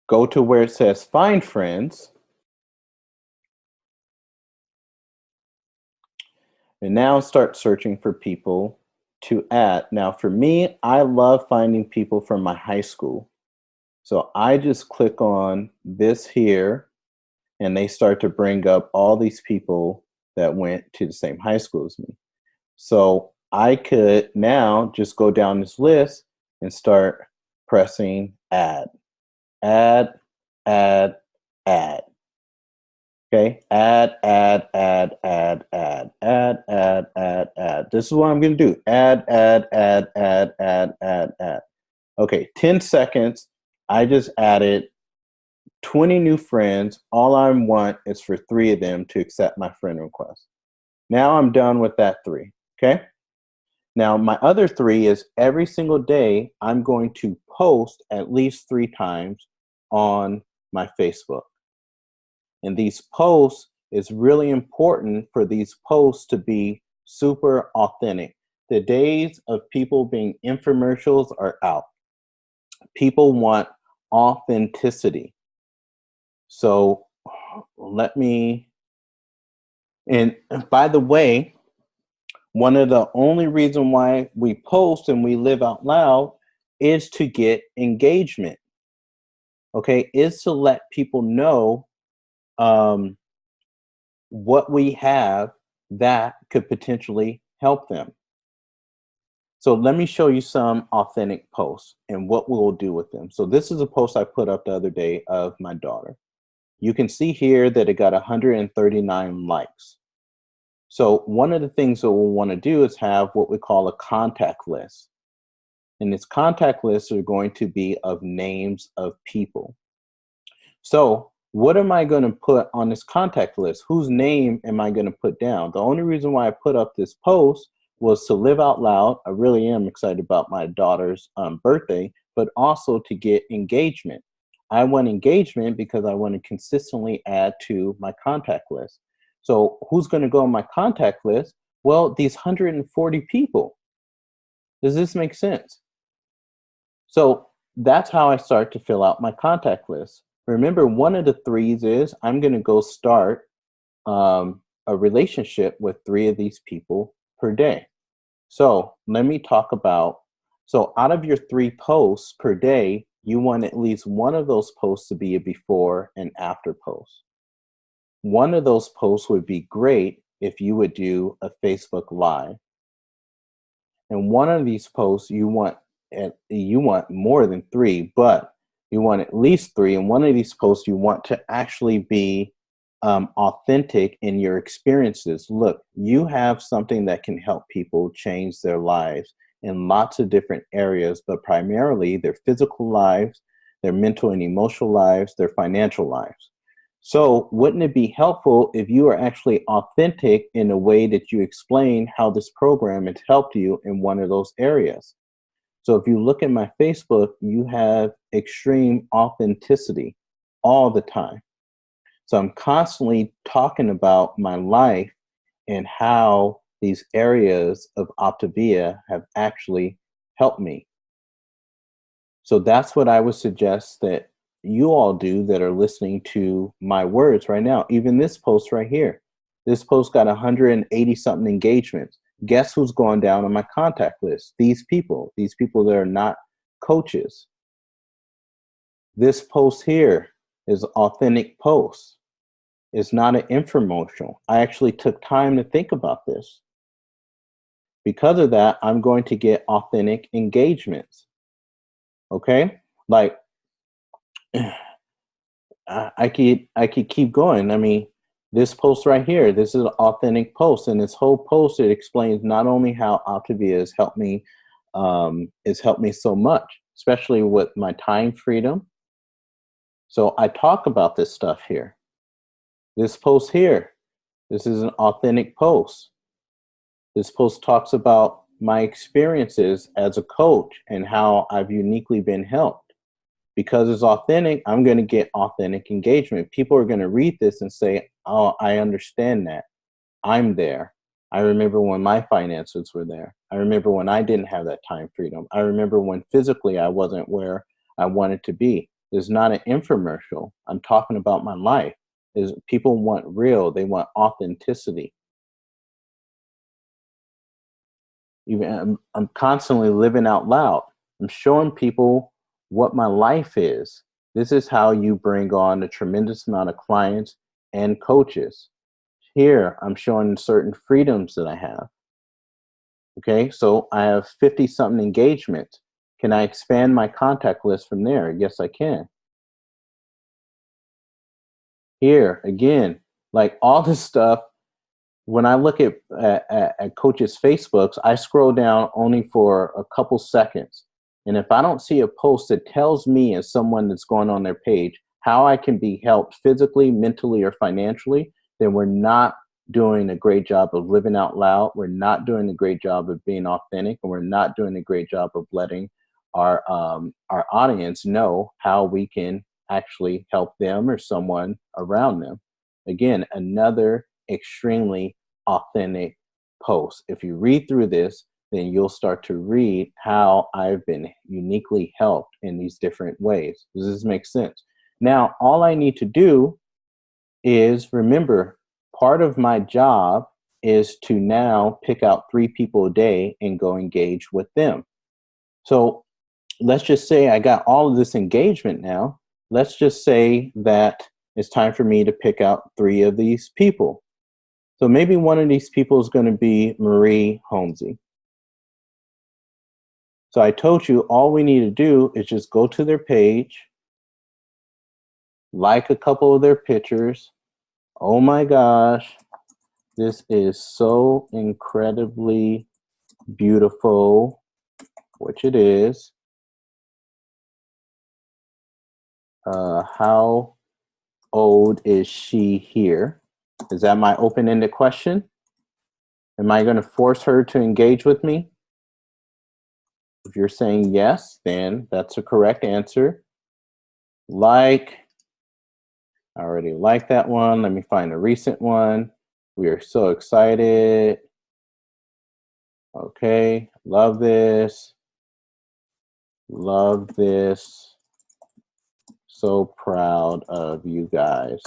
Go to where it says find friends. And now start searching for people to add. Now for me, I love finding people from my high school. So I just click on this here, and they start to bring up all these people that went to the same high school as me. So I could now just go down this list and start pressing add, add, add, add. Okay, add, add, add, add, add, add, add, add, add. This is what I'm going to do. Add, add, add, add, add, add, add. Okay, 10 seconds. I just added 20 new friends. All I want is for 3 of them to accept my friend request. Now I'm done with that 3, okay? Now my other 3 is every single day I'm going to post at least 3 times on my Facebook. And these posts, it's really important for these posts to be super authentic. The days of people being infomercials are out. People want authenticity. So let me, and by the way, one of the only reason why we post and we live out loud is to get engagement. Okay, is to let people know um, what we have that could potentially help them. So let me show you some authentic posts and what we'll do with them. So this is a post I put up the other day of my daughter. You can see here that it got 139 likes. So one of the things that we'll want to do is have what we call a contact list. And this contact list are going to be of names of people. So what am I going to put on this contact list? Whose name am I going to put down? The only reason why I put up this post was to live out loud. I really am excited about my daughter's birthday, but also to get engagement. I want engagement because I want to consistently add to my contact list. So who's going to go on my contact list? Well, these 140 people. Does this make sense? So that's how I start to fill out my contact list. Remember, one of the threes is I'm going to go start a relationship with 3 of these people per day. So let me talk about, so out of your 3 posts per day, you want at least one of those posts to be a before and after post. One of those posts would be great if you would do a Facebook Live. And one of these posts, you want more than 3, but you want at least 3. And one of these posts, you want to actually be authentic in your experiences. Look, you have something that can help people change their lives in lots of different areas, but primarily their physical lives, their mental and emotional lives, their financial lives. So wouldn't it be helpful if you are actually authentic in a way that you explain how this program has helped you in one of those areas? So if you look at my Facebook, you have extreme authenticity all the time. So I'm constantly talking about my life and how these areas of Optavia have actually helped me. So that's what I would suggest that you all do that are listening to my words right now. Even this post right here. This post got 180 something engagements. Guess who's going down on my contact list? These people that are not coaches. This post here is an authentic post. It's not an infomercial. I actually took time to think about this. Because of that, I'm going to get authentic engagements. Okay? Like, I could keep going. I mean, this post right here, this is an authentic post, and this whole post, it explains not only how Optavia has helped me so much, especially with my time freedom. So I talk about this stuff here. This post here, this is an authentic post. This post talks about my experiences as a coach and how I've uniquely been helped. Because it's authentic, I'm going to get authentic engagement. People are going to read this and say, oh, I understand that. I'm there. I remember when my finances were there. I remember when I didn't have that time freedom. I remember when physically I wasn't where I wanted to be. It's not an infomercial. I'm talking about my life. Is people want real. They want authenticity. Even I'm constantly living out loud. I'm showing people what my life is. This is how you bring on a tremendous amount of clients and coaches. Here, I'm showing certain freedoms that I have. Okay, so I have 50 something engagements. Can I expand my contact list from there? Yes, I can. Here, again, like all this stuff, when I look at coaches' Facebooks, I scroll down only for a couple seconds. And if I don't see a post that tells me as someone that's going on their page how I can be helped physically, mentally, or financially, then we're not doing a great job of living out loud. We're not doing a great job of being authentic, and we're not doing a great job of letting our audience know how we can actually help them or someone around them. Again, another extremely authentic post. If you read through this, then you'll start to read how I've been uniquely helped in these different ways. Does this make sense? Now, all I need to do is remember, part of my job is to now pick out 3 people a day and go engage with them. So let's just say I got all of this engagement now. Let's just say that it's time for me to pick out 3 of these people. So maybe one of these people is going to be Marie Holmesy. So I told you all we need to do is just go to their page, like a couple of their pictures. Oh my gosh, this is so incredibly beautiful, which it is. How old is she here? Is that my open-ended question? Am I going to force her to engage with me? If you're saying yes, then that's a correct answer. Like, I already like that one. Let me find a recent one. We are so excited. Okay, love this. Love this. So proud of you guys.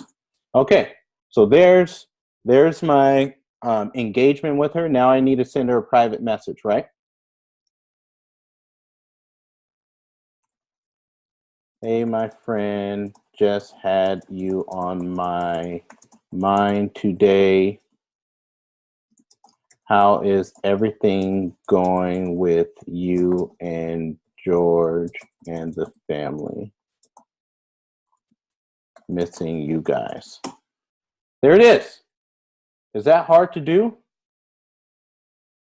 Okay, so there's my engagement with her. Now I need to send her a private message, right? Hey, my friend, just had you on my mind today. How is everything going with you and George and the family? Missing you guys. There it is. Is that hard to do?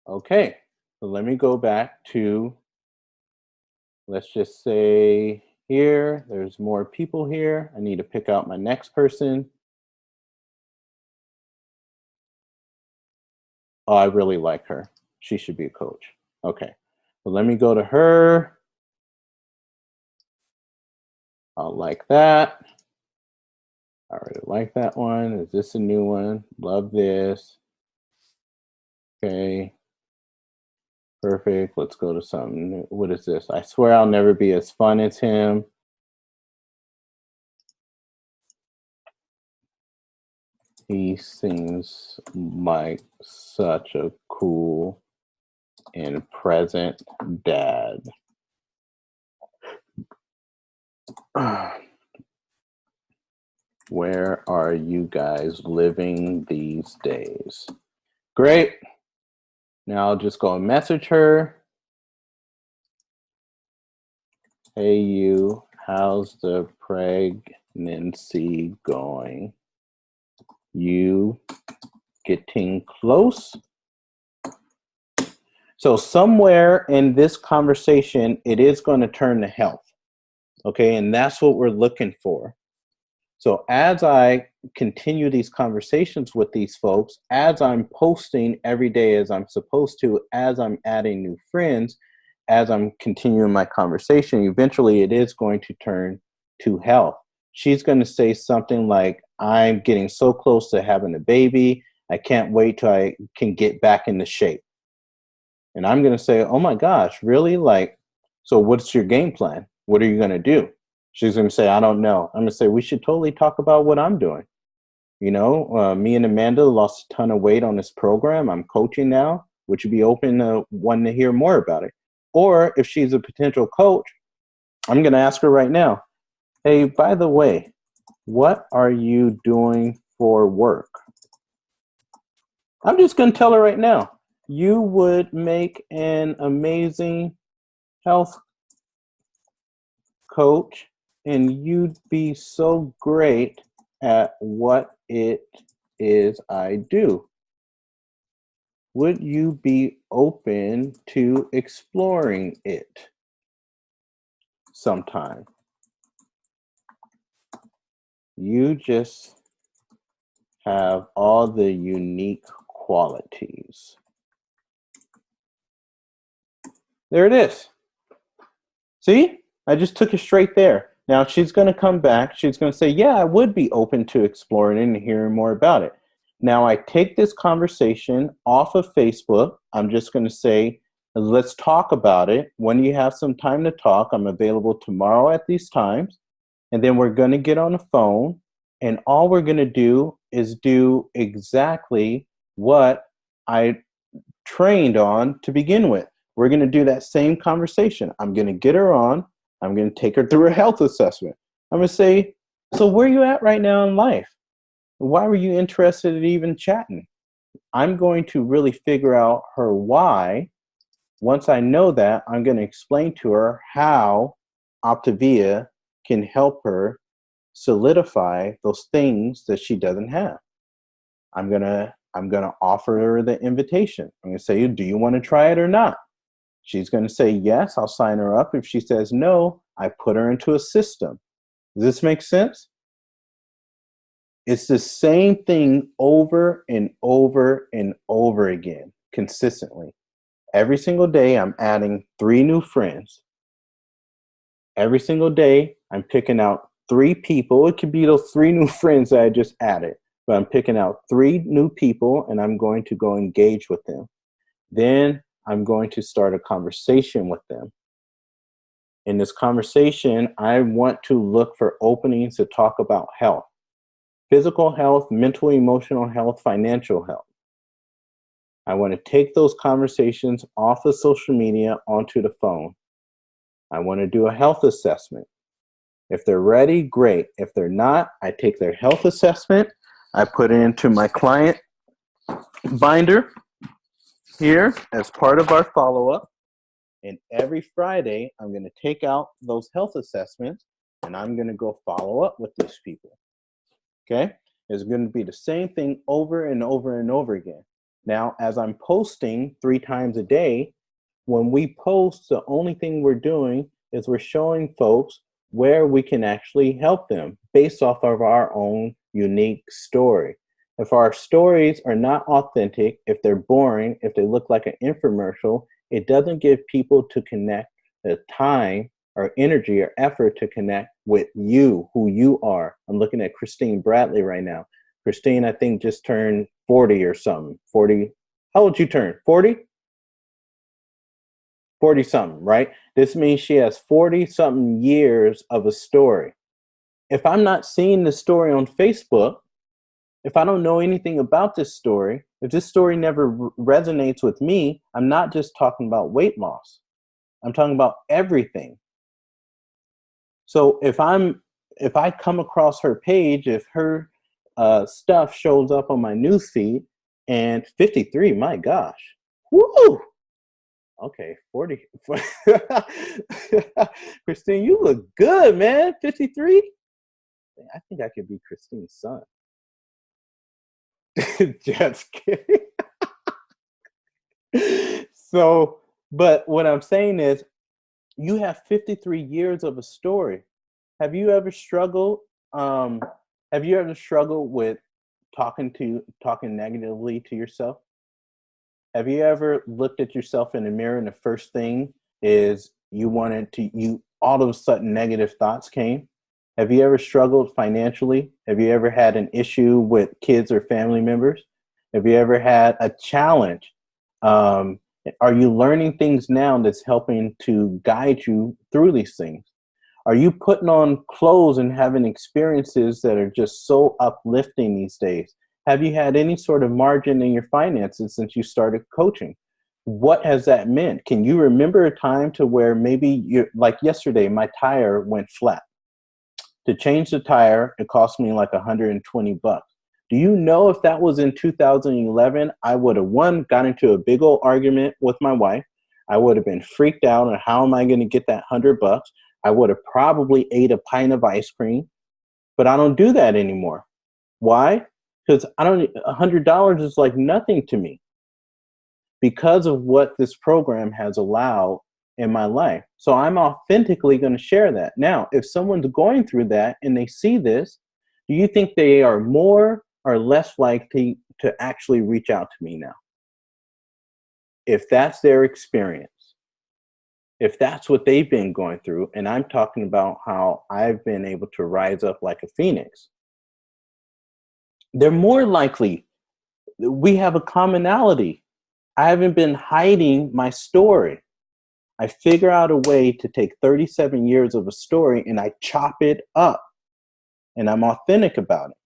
Okay, so let me go back to, let's just say here, there's more people here. I need to pick out my next person. Oh, I really like her. She should be a coach. Okay, so let me go to her. I'll like that. I already like that one. Is this a new one? Love this. Okay. Perfect. Let's go to something new. What is this? I swear I'll never be as fun as him. He seems like such a cool and present dad. Where are you guys living these days? Great. Now I'll just go and message her. Hey you, how's the pregnancy going? You getting close? So somewhere in this conversation, it is going to turn to health. Okay, and that's what we're looking for. So as I continue these conversations with these folks, as I'm posting every day as I'm supposed to, as I'm adding new friends, as I'm continuing my conversation, eventually it is going to turn to health. She's going to say something like, I'm getting so close to having a baby. I can't wait till I can get back into shape. And I'm going to say, oh my gosh, really? Like, so what's your game plan? What are you going to do? She's going to say, I don't know. I'm going to say, we should totally talk about what I'm doing. You know, me and Amanda lost a ton of weight on this program. I'm coaching now. Would you be open to wanting to hear more about it? Or if she's a potential coach, I'm going to ask her right now, hey, by the way, what are you doing for work? I'm just going to tell her right now, you would make an amazing health coach and you'd be so great at what it is I do. Would you be open to exploring it sometime? You just have all the unique qualities. There it is. See? I just took it straight there. Now she's going to come back. She's going to say, yeah, I would be open to exploring it and hearing more about it. Now I take this conversation off of Facebook. I'm just going to say, let's talk about it. When you have some time to talk, I'm available tomorrow at these times. And then we're going to get on the phone. And all we're going to do is do exactly what I trained on to begin with. We're going to do that same conversation. I'm going to get her on. I'm going to take her through a health assessment. I'm going to say, so where are you at right now in life? Why were you interested in even chatting? I'm going to really figure out her why. Once I know that, I'm going to explain to her how Optavia can help her solidify those things that she doesn't have. I'm gonna offer her the invitation. I'm gonna say, do you want to try it or not? She's gonna say yes, I'll sign her up. If she says no, I put her into a system. Does this make sense? It's the same thing over and over and over again, consistently. Every single day, I'm adding 3 new friends. Every single day, I'm picking out 3 people. It could be those 3 new friends that I just added, but I'm picking out 3 new people and I'm going to go engage with them. Then I'm going to start a conversation with them. In this conversation, I want to look for openings to talk about health, physical health, mental, emotional health, financial health. I want to take those conversations off of social media onto the phone. I want to do a health assessment. If they're ready, great. If they're not, I take their health assessment. I put it into my client binder here as part of our follow-up. And every Friday, I'm going to take out those health assessments and I'm going to go follow up with these people. Okay? It's going to be the same thing over and over and over again. Now, as I'm posting 3 times a day, when we post, the only thing we're doing is we're showing folks where we can actually help them based off of our own unique story. If our stories are not authentic, if they're boring, if they look like an infomercial, it doesn't give people to connect the time or energy or effort to connect with you, who you are. I'm looking at Christine Bradley right now. Christine, I think, just turned 40 or something. 40. How old you turn? 40? 40 something, right? This means she has 40 something years of a story. If I'm not seeing the story on Facebook, if I don't know anything about this story, if this story never resonates with me, I'm not just talking about weight loss. I'm talking about everything. So if I come across her page, if her stuff shows up on my newsfeed, and 53, my gosh, woo! Okay, 40. Christine, you look good, man. 53? I think I could be Christine's son. Just kidding. So, but what I'm saying is, you have 53 years of a story. Have you ever struggled? Have you ever struggled with talking negatively to yourself? Have you ever looked at yourself in the mirror and the first thing is you all of a sudden negative thoughts came? Have you ever struggled financially? Have you ever had an issue with kids or family members? Have you ever had a challenge? Are you learning things now that's helping to guide you through these things? Are you putting on clothes and having experiences that are just so uplifting these days? Have you had any sort of margin in your finances since you started coaching? What has that meant? Can you remember a time to where maybe like yesterday, my tire went flat. To change the tire, it cost me like $120. Do you know if that was in 2011, I would have got into a big old argument with my wife. I would have been freaked out on how am I going to get that $100. I would have probably ate a pint of ice cream, but I don't do that anymore. Why? Because $100 is like nothing to me because of what this program has allowed in my life. So I'm authentically going to share that. Now, if someone's going through that and they see this, do you think they are more or less likely to actually reach out to me now? If that's their experience. If that's what they've been going through, and I'm talking about how I've been able to rise up like a phoenix, they're more likely, we have a commonality. I haven't been hiding my story. I figure out a way to take 37 years of a story and I chop it up, and I'm authentic about it.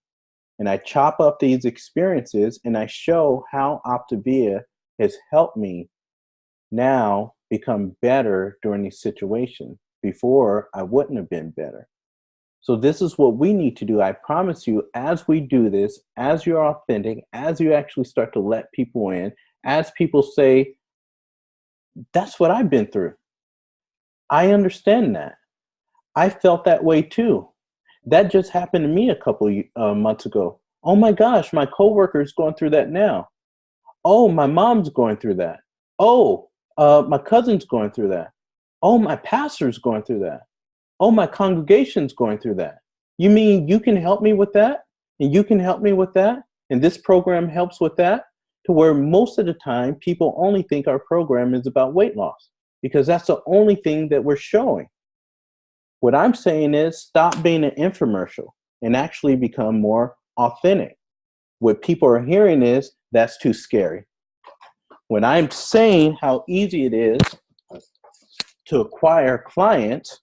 And I chop up these experiences and I show how Optavia has helped me now become better during these situations. Before, I wouldn't have been better. So this is what we need to do. I promise you, as we do this, as you're authentic, as you actually start to let people in, as people say, that's what I've been through. I understand that. I felt that way too. That just happened to me a couple months ago. Oh my gosh, my coworker is going through that now. Oh, my mom's going through that. Oh, my cousin's going through that. Oh, my pastor's going through that. Oh, my congregation's going through that. You mean you can help me with that? And you can help me with that? And this program helps with that? To where most of the time people only think our program is about weight loss because that's the only thing that we're showing. What I'm saying is stop being an infomercial and actually become more authentic. What people are hearing is that's too scary. When I'm saying how easy it is to acquire clients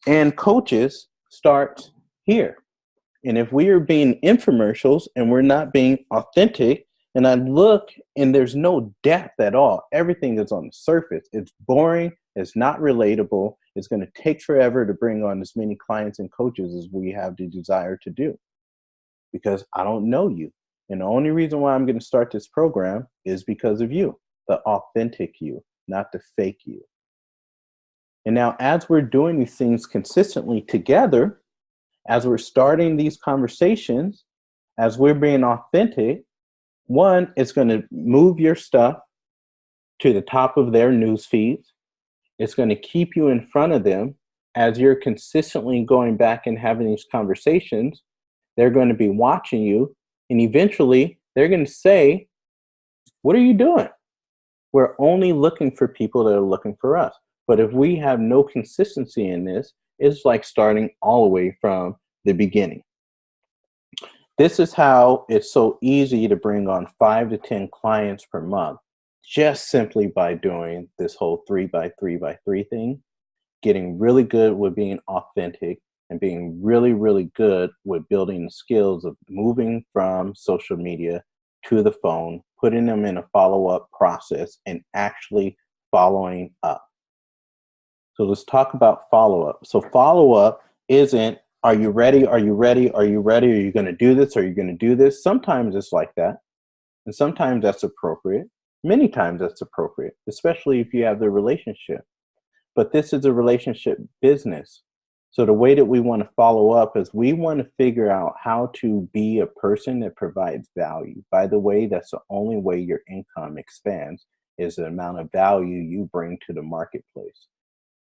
and coaches, start here. And if we are being infomercials and we're not being authentic, and I look and there's no depth at all, everything is on the surface. It's boring, it's not relatable, it's going to take forever to bring on as many clients and coaches as we have the desire to do because I don't know you. And the only reason why I'm going to start this program is because of you, the authentic you, not the fake you. And now as we're doing these things consistently together, as we're starting these conversations, as we're being authentic, one, it's going to move your stuff to the top of their news feeds. It's going to keep you in front of them as you're consistently going back and having these conversations. They're going to be watching you, and eventually they're going to say, what are you doing? We're only looking for people that are looking for us. But if we have no consistency in this, it's like starting all the way from the beginning. This is how it's so easy to bring on 5 to 10 clients per month, just simply by doing this whole 3x3x3 thing, getting really good with being authentic, and being really, really good with building the skills of moving from social media to the phone, putting them in a follow-up process, and actually following up. So let's talk about follow-up. So follow-up isn't, are you ready? Are you ready? Are you ready? Are you going to do this? Are you going to do this? Sometimes it's like that. And sometimes that's appropriate. Many times that's appropriate, especially if you have the relationship. But this is a relationship business. So the way that we want to follow up is we want to figure out how to be a person that provides value. By the way, that's the only way your income expands is the amount of value you bring to the marketplace.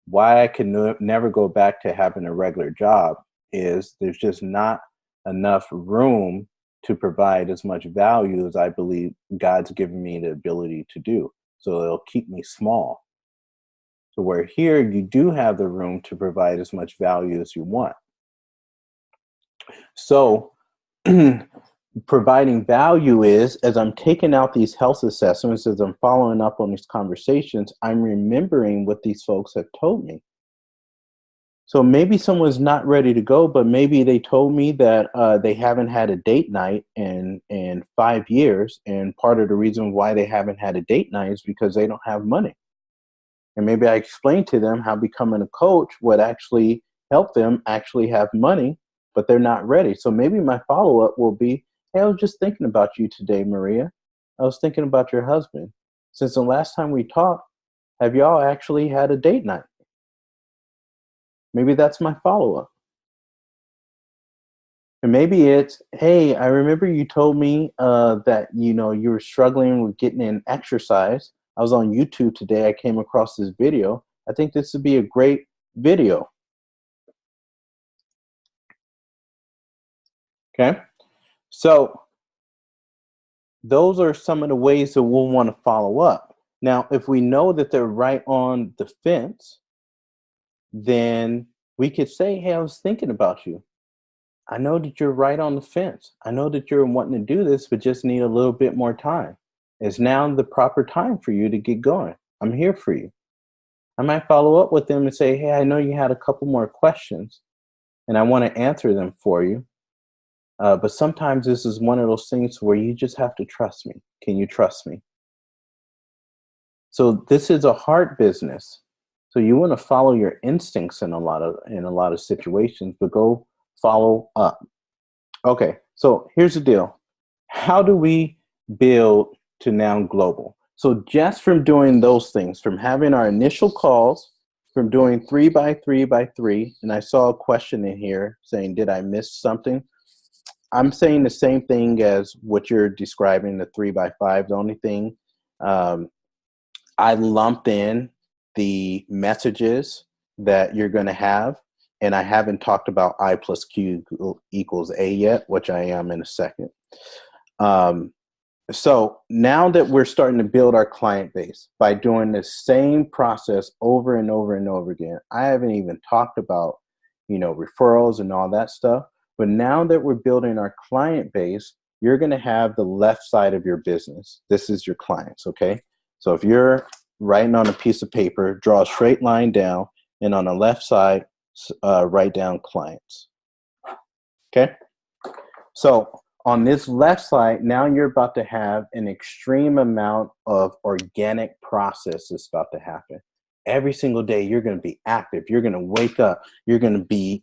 Why I can never go back to having a regular job is there's just not enough room to provide as much value as I believe God's given me the ability to do. So it'll keep me small. So where here you do have the room to provide as much value as you want. So providing value is, as I'm taking out these health assessments, as I'm following up on these conversations, I'm remembering what these folks have told me. So maybe someone's not ready to go, but maybe they told me that they haven't had a date night in 5 years. And part of the reason why they haven't had a date night is because they don't have money. And maybe I explained to them how becoming a coach would actually help them actually have money, but they're not ready. So maybe my follow-up will be, hey, I was just thinking about you today, Maria. I was thinking about your husband. Since the last time we talked, have y'all actually had a date night? Maybe that's my follow-up. And maybe it's, hey, I remember you told me that, you were struggling with getting in exercise. I was on YouTube today. I came across this video. I think this would be a great video. Okay. So those are some of the ways that we'll want to follow up. Now, if we know that they're right on the fence, then we could say, hey, I was thinking about you. I know that you're right on the fence. I know that you're wanting to do this, but just need a little bit more time. It's now the proper time for you to get going. I'm here for you. I might follow up with them and say, hey, I know you had a couple more questions and I want to answer them for you. But sometimes this is one of those things where you just have to trust me. Can you trust me? So this is a heart business. So you want to follow your instincts in a lot of situations, but go follow up. Okay, so here's the deal. How do we build to now global? So just from doing those things, from having our initial calls, from doing 3 by 3 by 3, and I saw a question in here saying, did I miss something? I'm saying the same thing as what you're describing, the 3 by 5. The only thing I lumped in the messages that you're going to have, and I haven't talked about I plus Q equals A yet, which I am in a second. So now that we're starting to build our client base by doing the same process over and over and over again, I haven't even talked about, referrals and all that stuff. But now that we're building our client base, you're going to have the left side of your business. This is your clients, okay? So if you're writing on a piece of paper, draw a straight line down, and on the left side, write down clients, okay? So on this left side, now you're about to have an extreme amount of organic process that's about to happen. Every single day, you're going to be active. You're going to wake up. You're going to be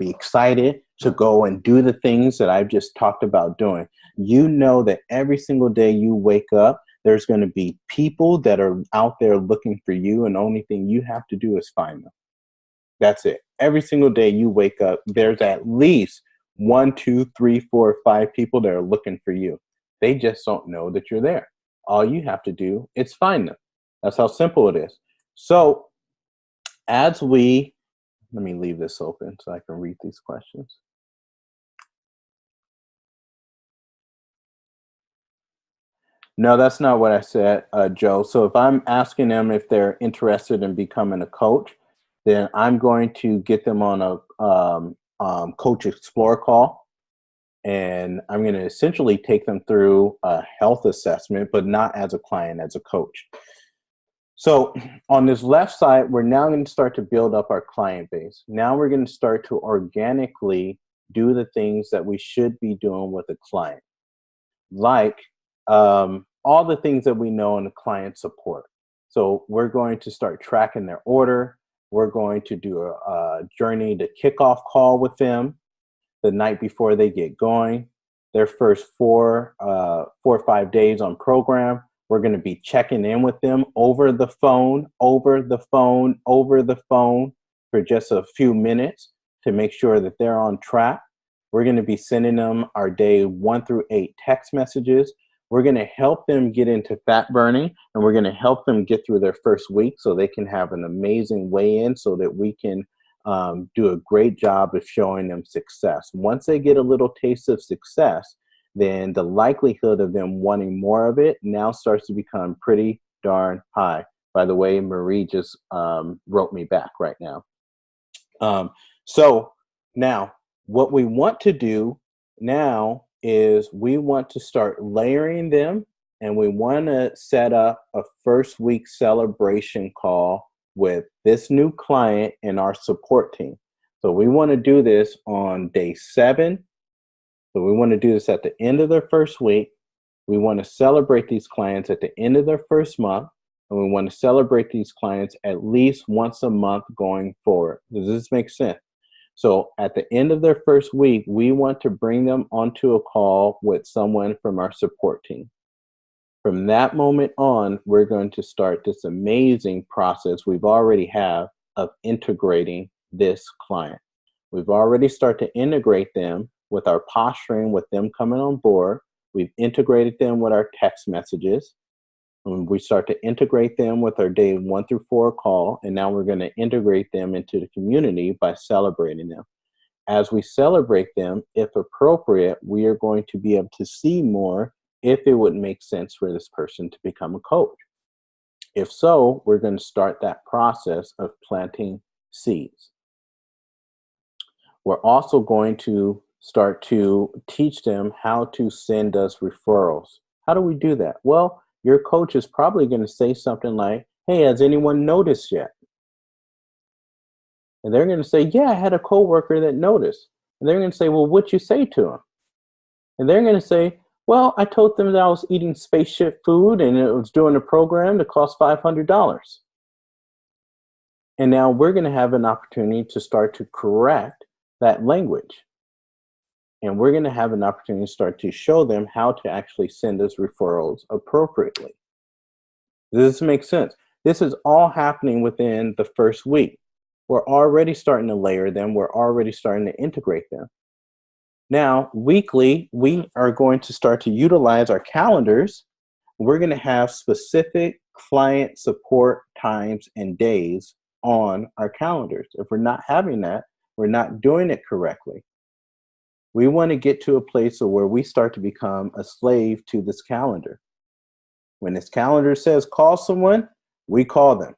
excited to go and do the things that I've just talked about doing. You know that every single day you wake up, there's going to be people that are out there looking for you, and the only thing you have to do is find them. That's it. Every single day you wake up, there's at least 1, 2, 3, 4, 5 people that are looking for you. They just don't know that you're there. All you have to do is find them. That's how simple it is. So let me leave this open so I can read these questions. No, that's not what I said, Joe. So if I'm asking them if they're interested in becoming a coach, then I'm going to get them on a Coach Explore call. And I'm going to essentially take them through a health assessment, but not as a client, as a coach. So on this left side, we're now going to start to build up our client base. Now we're going to start to organically do the things that we should be doing with a client, like all the things that we know in the client support. So we're going to start tracking their order. We're going to do a journey to kickoff call with them the night before they get going. Their first 4 or 5 days on program, we're going to be checking in with them over the phone for just a few minutes to make sure that they're on track. We're going to be sending them our day 1 through 8 text messages. We're going to help them get into fat burning, and we're going to help them get through their first week so they can have an amazing weigh-in, so that we can do a great job of showing them success. Once they get a little taste of success, then the likelihood of them wanting more of it now starts to become pretty darn high. By the way, Marie just wrote me back right now. So now what we want to do now is we want to start layering them, and we want to set up a first week celebration call with this new client and our support team. So we want to do this on day 7. So we want to do this at the end of their first week. We want to celebrate these clients at the end of their first month, and we want to celebrate these clients at least once a month going forward. Does this make sense? So at the end of their first week, we want to bring them onto a call with someone from our support team. From that moment on, we're going to start this amazing process we've already have of integrating this client. We've already started to integrate them with our posturing, with them coming on board. We've integrated them with our text messages. And we start to integrate them with our day 1 through 4 call. And now we're going to integrate them into the community by celebrating them. As we celebrate them, if appropriate, we are going to be able to see more if it would make sense for this person to become a coach. If so, we're going to start that process of planting C's. We're also going to start to teach them how to send us referrals. How do we do that? Well, your coach is probably going to say something like, hey, has anyone noticed yet? And they're going to say, yeah, I had a coworker that noticed. And they're going to say, well, what'd you say to him? And they're going to say, well, I told them that I was eating spaceship food and it was doing a program that cost $500. And now we're going to have an opportunity to start to correct that language. And we're going to have an opportunity to start to show them how to actually send us referrals appropriately. Does this make sense? This is all happening within the first week. We're already starting to layer them. We're already starting to integrate them. Now, weekly, we are going to start to utilize our calendars. We're going to have specific client support times and days on our calendars. If we're not having that, we're not doing it correctly. We want to get to a place where we start to become a slave to this calendar. When this calendar says call someone, we call them.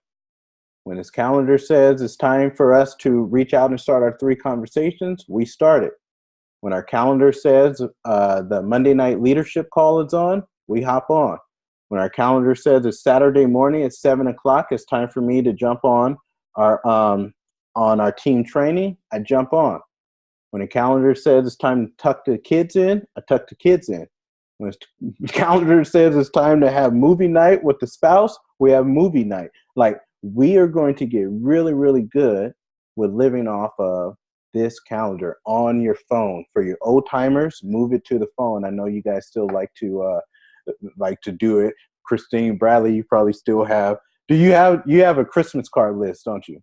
When this calendar says it's time for us to reach out and start our 3 conversations, we start it. When our calendar says the Monday night leadership call is on, we hop on. When our calendar says it's Saturday morning at 7 o'clock, it's time for me to jump on our team training, I jump on. When a calendar says it's time to tuck the kids in, I tuck the kids in. When the calendar says it's time to have movie night with the spouse, we have movie night. Like, we are going to get really, really good with living off of this calendar on your phone. For your old timers, move it to the phone. I know you guys still like to do it. Christine, Bradley, you probably still have. You have a Christmas card list, don't you?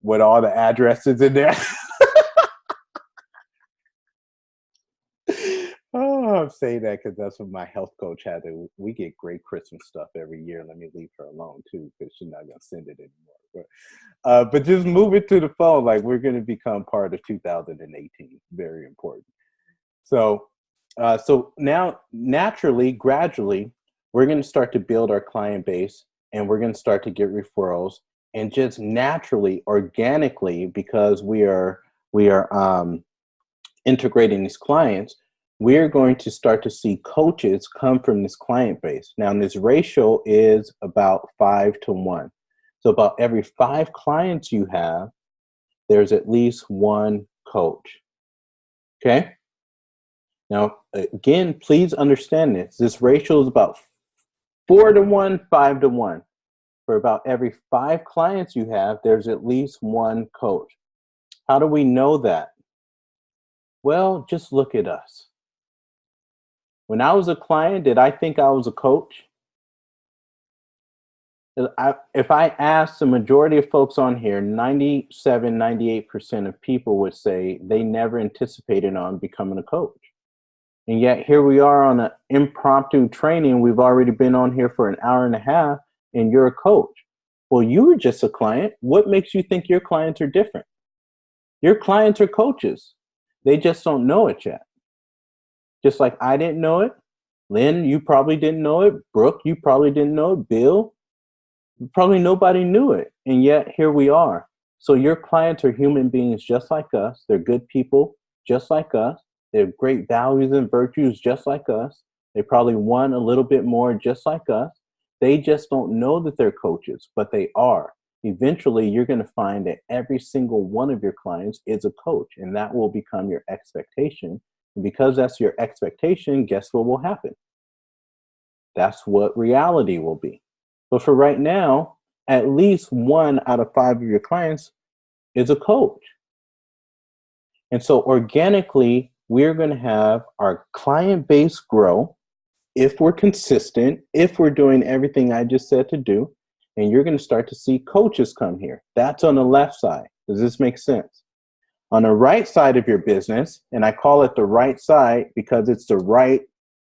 With all the addresses in there. Oh, I'm saying that because that's what my health coach had. We get great Christmas stuff every year. Let me leave her alone too, because she's not gonna send it anymore. But just move it to the phone. Like, we're gonna become part of 2018. Very important. So now, naturally, gradually, we're gonna start to build our client base, and we're gonna start to get referrals, and just naturally, organically, because we are integrating these clients, we're going to start to see coaches come from this client base. Now, this ratio is about 5 to 1. So about every 5 clients you have, there's at least 1 coach. Okay? Now, again, please understand this. This ratio is about 4 to 1, 5 to 1. For about every 5 clients you have, there's at least 1 coach. How do we know that? Well, just look at us. When I was a client, did I think I was a coach? If I asked the majority of folks on here, 97, 98% of people would say they never anticipated on becoming a coach. And yet here we are on an impromptu training. We've already been on here for an hour and a half, and you're a coach. Well, you were just a client. What makes you think your clients are different? Your clients are coaches. They just don't know it yet. Just like I didn't know it. Lynn, you probably didn't know it. Brooke, you probably didn't know it. Bill, probably nobody knew it. And yet here we are. So your clients are human beings just like us. They're good people just like us. They have great values and virtues just like us. They probably want a little bit more just like us. They just don't know that they're coaches, but they are. Eventually, you're going to find that every single one of your clients is a coach, and that will become your expectation. And because that's your expectation, guess what will happen? That's what reality will be. But for right now, at least 1 out of 5 of your clients is a coach. And so organically, we're going to have our client base grow if we're consistent, if we're doing everything I just said to do, and you're going to start to see coaches come here. That's on the left side. Does this make sense? On the right side of your business, and I call it the right side because it's the right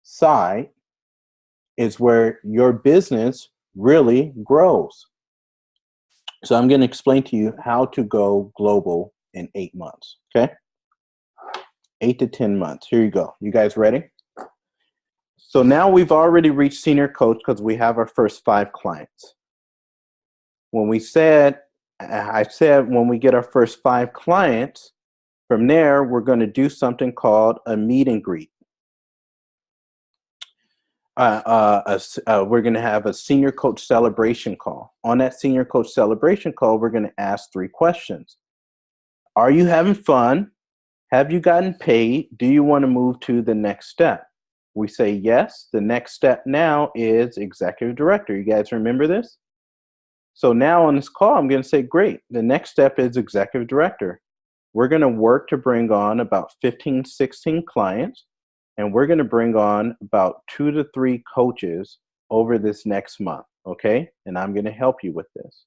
side, is where your business really grows. So I'm going to explain to you how to go global in 8 months, okay? 8 to 10 months. Here you go. You guys ready? So now we've already reached senior coach because we have our first 5 clients. When we said I said when we get our first 5 clients, from there, we're going to do something called a meet and greet. We're going to have a senior coach celebration call. On that senior coach celebration call, we're going to ask 3 questions. Are you having fun? Have you gotten paid? Do you want to move to the next step? We say yes. The next step now is executive director. You guys remember this? So now on this call, I'm going to say, great. The next step is executive director. We're going to work to bring on about 15, 16 clients, and we're going to bring on about 2 to 3 coaches over this next month, okay? And I'm going to help you with this.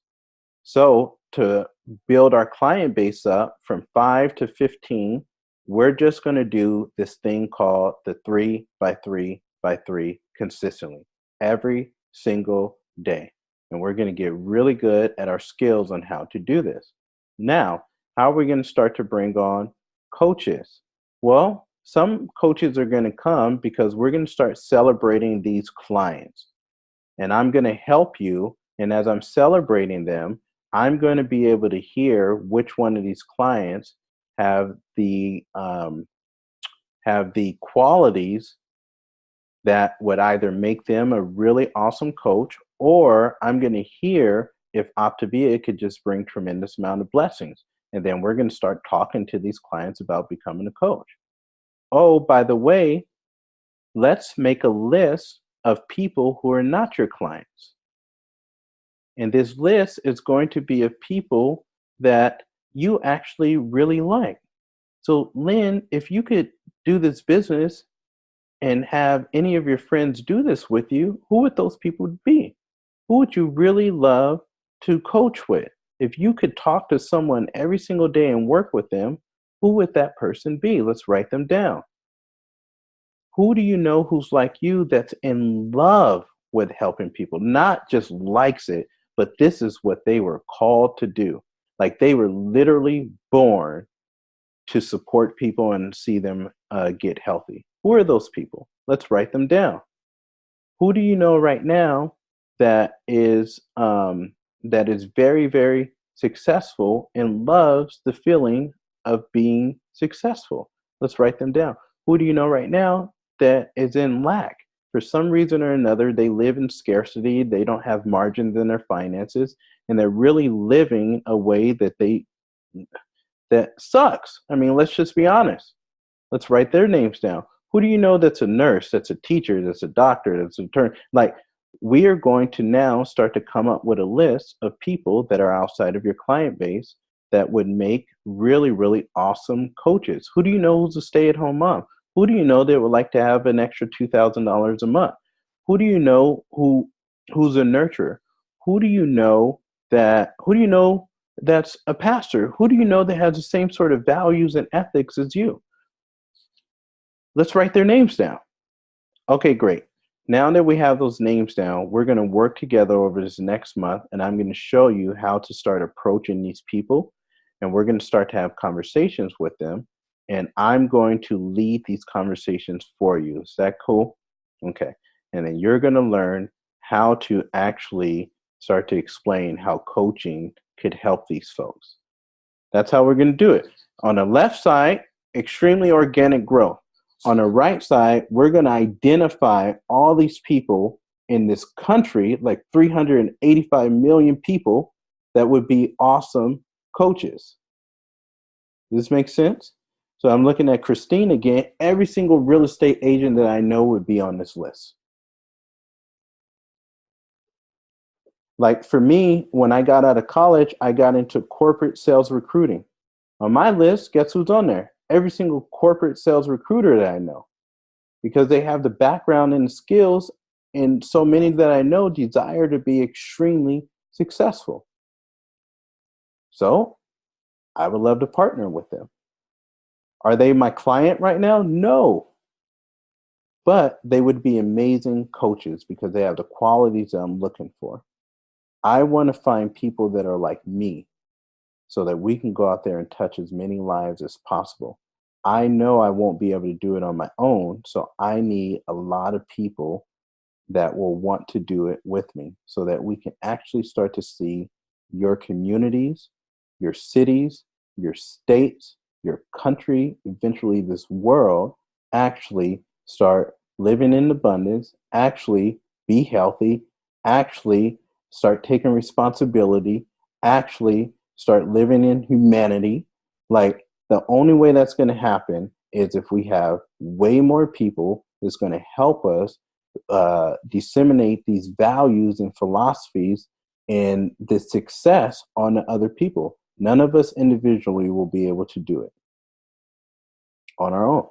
So to build our client base up from 5 to 15, we're just going to do this thing called the 3 by 3 by 3 consistently every single day. And we're going to get really good at our skills on how to do this. Now, how are we going to start to bring on coaches? Well, some coaches are going to come because we're going to start celebrating these clients. And I'm going to help you. And as I'm celebrating them, I'm going to be able to hear which one of these clients have the qualities that would either make them a really awesome coach, or I'm going to hear if Optavia could just bring tremendous amount of blessings. And then we're going to start talking to these clients about becoming a coach. Oh, by the way, let's make a list of people who are not your clients. And this list is going to be of people that you actually really like. So, Lynn, if you could do this business and have any of your friends do this with you, who would those people be? Who would you really love to coach with? If you could talk to someone every single day and work with them, who would that person be? Let's write them down. Who do you know who's like you that's in love with helping people? Not just likes it, but this is what they were called to do. Like they were literally born to support people and see them get healthy. Who are those people? Let's write them down. Who do you know right now that is very, very successful and loves the feeling of being successful? Let's write them down. Who do you know right now that is in lack? For some reason or another, they live in scarcity. They don't have margins in their finances, and they're really living a way that sucks. I mean, let's just be honest. Let's write their names down. Who do you know that's a nurse, that's a teacher, that's a doctor, that's an attorney? Like, we are going to now start to come up with a list of people that are outside of your client base that would make really, really awesome coaches. Who do you know who's a stay-at-home mom? Who do you know that would like to have an extra $2,000 a month? Who do you know who's a nurturer? Who do you know that's a pastor? Who do you know that has the same sort of values and ethics as you? Let's write their names down. Okay, great. Now that we have those names down, we're going to work together over this next month, and I'm going to show you how to start approaching these people, and we're going to start to have conversations with them, and I'm going to lead these conversations for you. Is that cool? Okay. And then you're going to learn how to actually start to explain how coaching could help these folks. That's how we're going to do it. On the left side, extremely organic growth. On the right side, we're going to identify all these people in this country, like 385 million people, that would be awesome coaches. Does this make sense? So I'm looking at Christine again. Every single real estate agent that I know would be on this list. Like for me, when I got out of college, I got into corporate sales recruiting. On my list, guess who's on there? Every single corporate sales recruiter that I know, because they have the background and the skills, and so many that I know desire to be extremely successful. So I would love to partner with them. Are they my client right now? No. But they would be amazing coaches because they have the qualities that I'm looking for. I want to find people that are like me so that we can go out there and touch as many lives as possible. I know I won't be able to do it on my own, so I need a lot of people that will want to do it with me so that we can actually start to see your communities, your cities, your states, your country, eventually this world actually start living in abundance, actually be healthy, actually start taking responsibility, actually start living in humanity. Like the only way that's going to happen is if we have way more people that's going to help us disseminate these values and philosophies and the success on the other people. None of us individually will be able to do it on our own.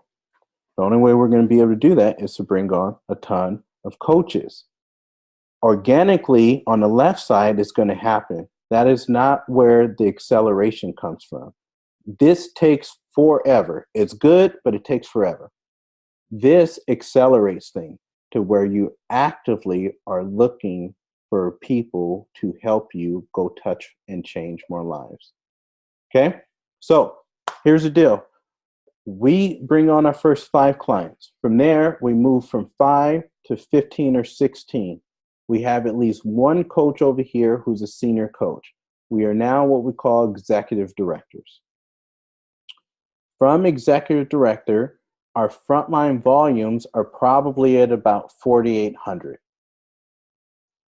The only way we're going to be able to do that is to bring on a ton of coaches. Organically, on the left side, it's going to happen. That is not where the acceleration comes from. This takes forever. It's good, but it takes forever. This accelerates things to where you actively are looking for people to help you go touch and change more lives. Okay? So here's the deal. We bring on our first 5 clients. From there, we move from 5 to 15 or 16. We have at least one coach over here who's a senior coach. We are now what we call executive directors. From executive director, our frontline volumes are probably at about 4,800.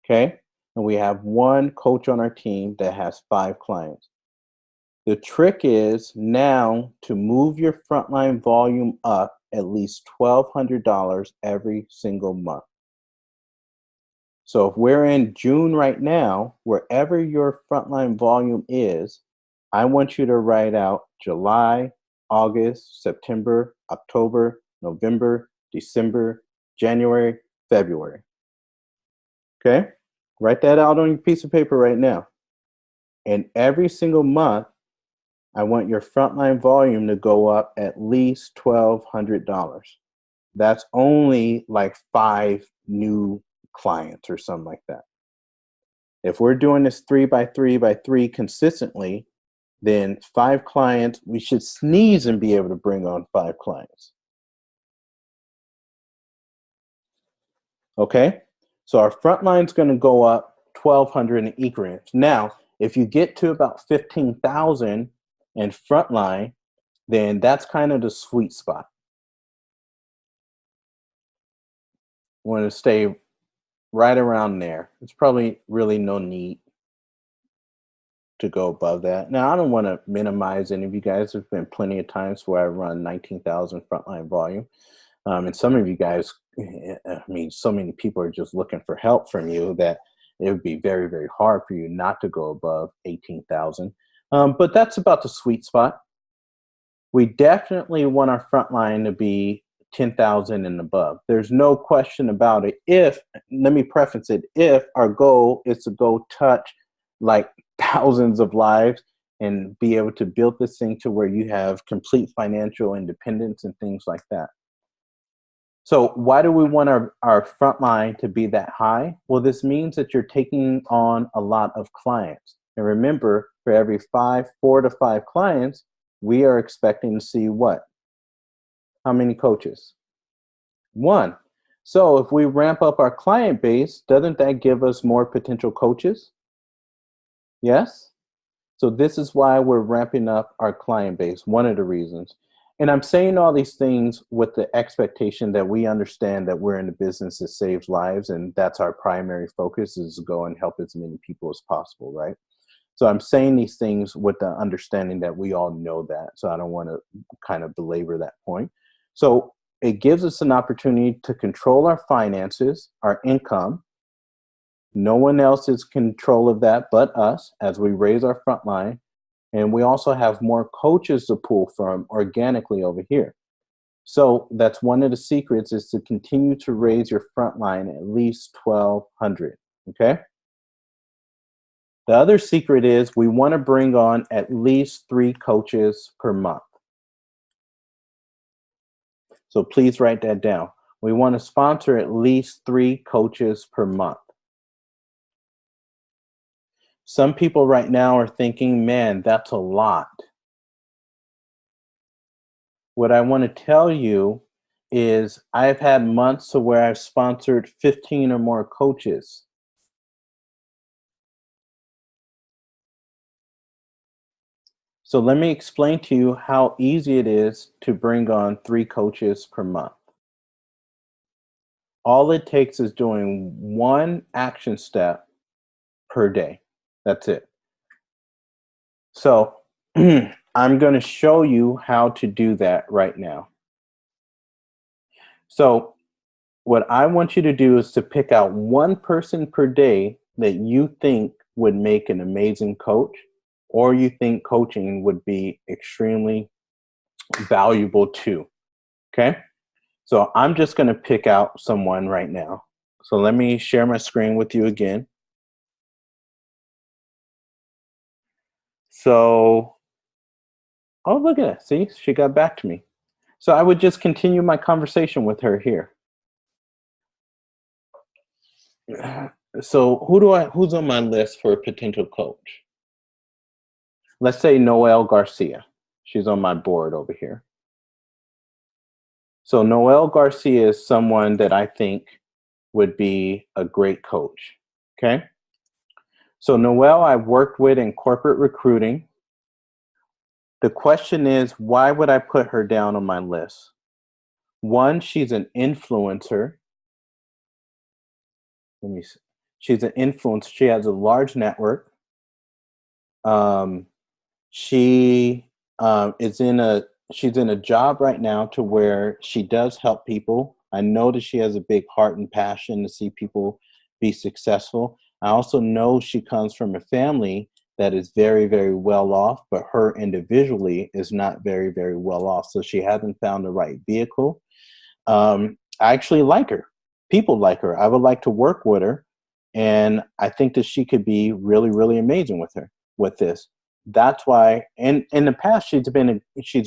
Okay? And we have one coach on our team that has 5 clients. The trick is now to move your frontline volume up at least $1,200 every single month. So if we're in June right now, wherever your frontline volume is, I want you to write out July, August, September, October, November, December, January, February. Okay? Write that out on your piece of paper right now. And every single month, I want your frontline volume to go up at least $1,200. That's only like 5 new clients or something like that. If we're doing this 3 by 3 by 3 consistently, then 5 clients, we should sneeze and be able to bring on 5 clients. Okay? So our frontline is going to go up 1,200 in increments. Now, if you get to about 15,000 in frontline, then that's kind of the sweet spot. We want to stay right around there. There's probably really no need to go above that. Now, I don't want to minimize any of you guys. There's been plenty of times where I run 19,000 frontline volume. And some of you guys, I mean, so many people are just looking for help from you that it would be very, very hard for you not to go above 18,000. But that's about the sweet spot. We definitely want our frontline to be 10,000 and above. There's no question about it. Let me preface it, if our goal is to go touch like thousands of lives and be able to build this thing to where you have complete financial independence and things like that. So why do we want our frontline to be that high? Well, this means that you're taking on a lot of clients. And remember, for every 4 to 5 clients, we are expecting to see what? How many coaches? 1. So if we ramp up our client base, doesn't that give us more potential coaches? Yes? So this is why we're ramping up our client base, one of the reasons. And I'm saying all these things with the expectation that we understand that we're in the business that saves lives, and that's our primary focus, is to go and help as many people as possible, right? So I'm saying these things with the understanding that we all know that. So I don't want to kind of belabor that point. So it gives us an opportunity to control our finances, our income. No one else is in control of that but us as we raise our front line. And we also have more coaches to pull from organically over here. So that's one of the secrets, is to continue to raise your front line at least 1,200, okay? The other secret is we want to bring on at least 3 coaches per month. So please write that down. We want to sponsor at least 3 coaches per month. Some people right now are thinking, man, that's a lot. What I want to tell you is I've had months to where I've sponsored 15 or more coaches. So let me explain to you how easy it is to bring on 3 coaches per month. All it takes is doing one action step per day. That's it. So I'm going to show you how to do that right now. So what I want you to do is to pick out one person per day that you think would make an amazing coach, or you think coaching would be extremely valuable to. Okay. So I'm just going to pick out someone right now. So let me share my screen with you again. So, oh, look at that. See, she got back to me. So I would just continue my conversation with her here. So who's on my list for a potential coach? Let's say Noelle Garcia. She's on my board over here. So Noelle Garcia is someone that I think would be a great coach. Okay. So Noelle, I've worked with in corporate recruiting. The question is, why would I put her down on my list? One, she's an influencer. Let me see. She's an influencer. She has a large network. She she's in a job right now to where she does help people. I know that she has a big heart and passion to see people be successful. I also know she comes from a family that is very, very well off, but her individually is not very, very well off. So she hasn't found the right vehicle. I actually like her. People like her. I would like to work with her. And I think that she could be really, really amazing with this. That's why, and in the past, she's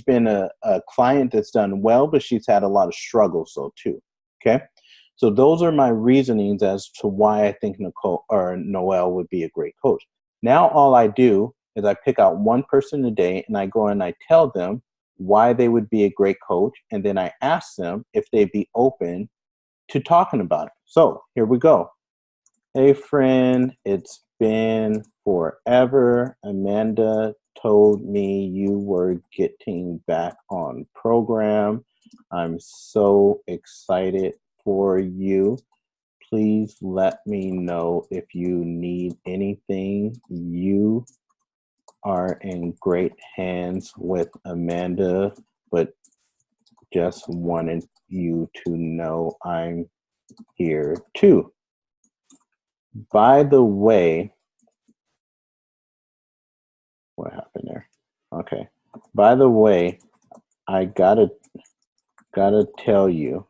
been a client that's done well, but she's had a lot of struggles though too. Okay. So those are my reasonings as to why I think Noelle would be a great coach. Now all I do is I pick out one person a day and I go and I tell them why they would be a great coach. And then I ask them if they'd be open to talking about it. So here we go. Hey friend, it's been forever. Amanda told me you were getting back on program. I'm so excited for you. Please let me know if you need anything. You are in great hands with Amanda, but just wanted you to know I'm here too. By the way, what happened there? Okay. By the way, I gotta tell you,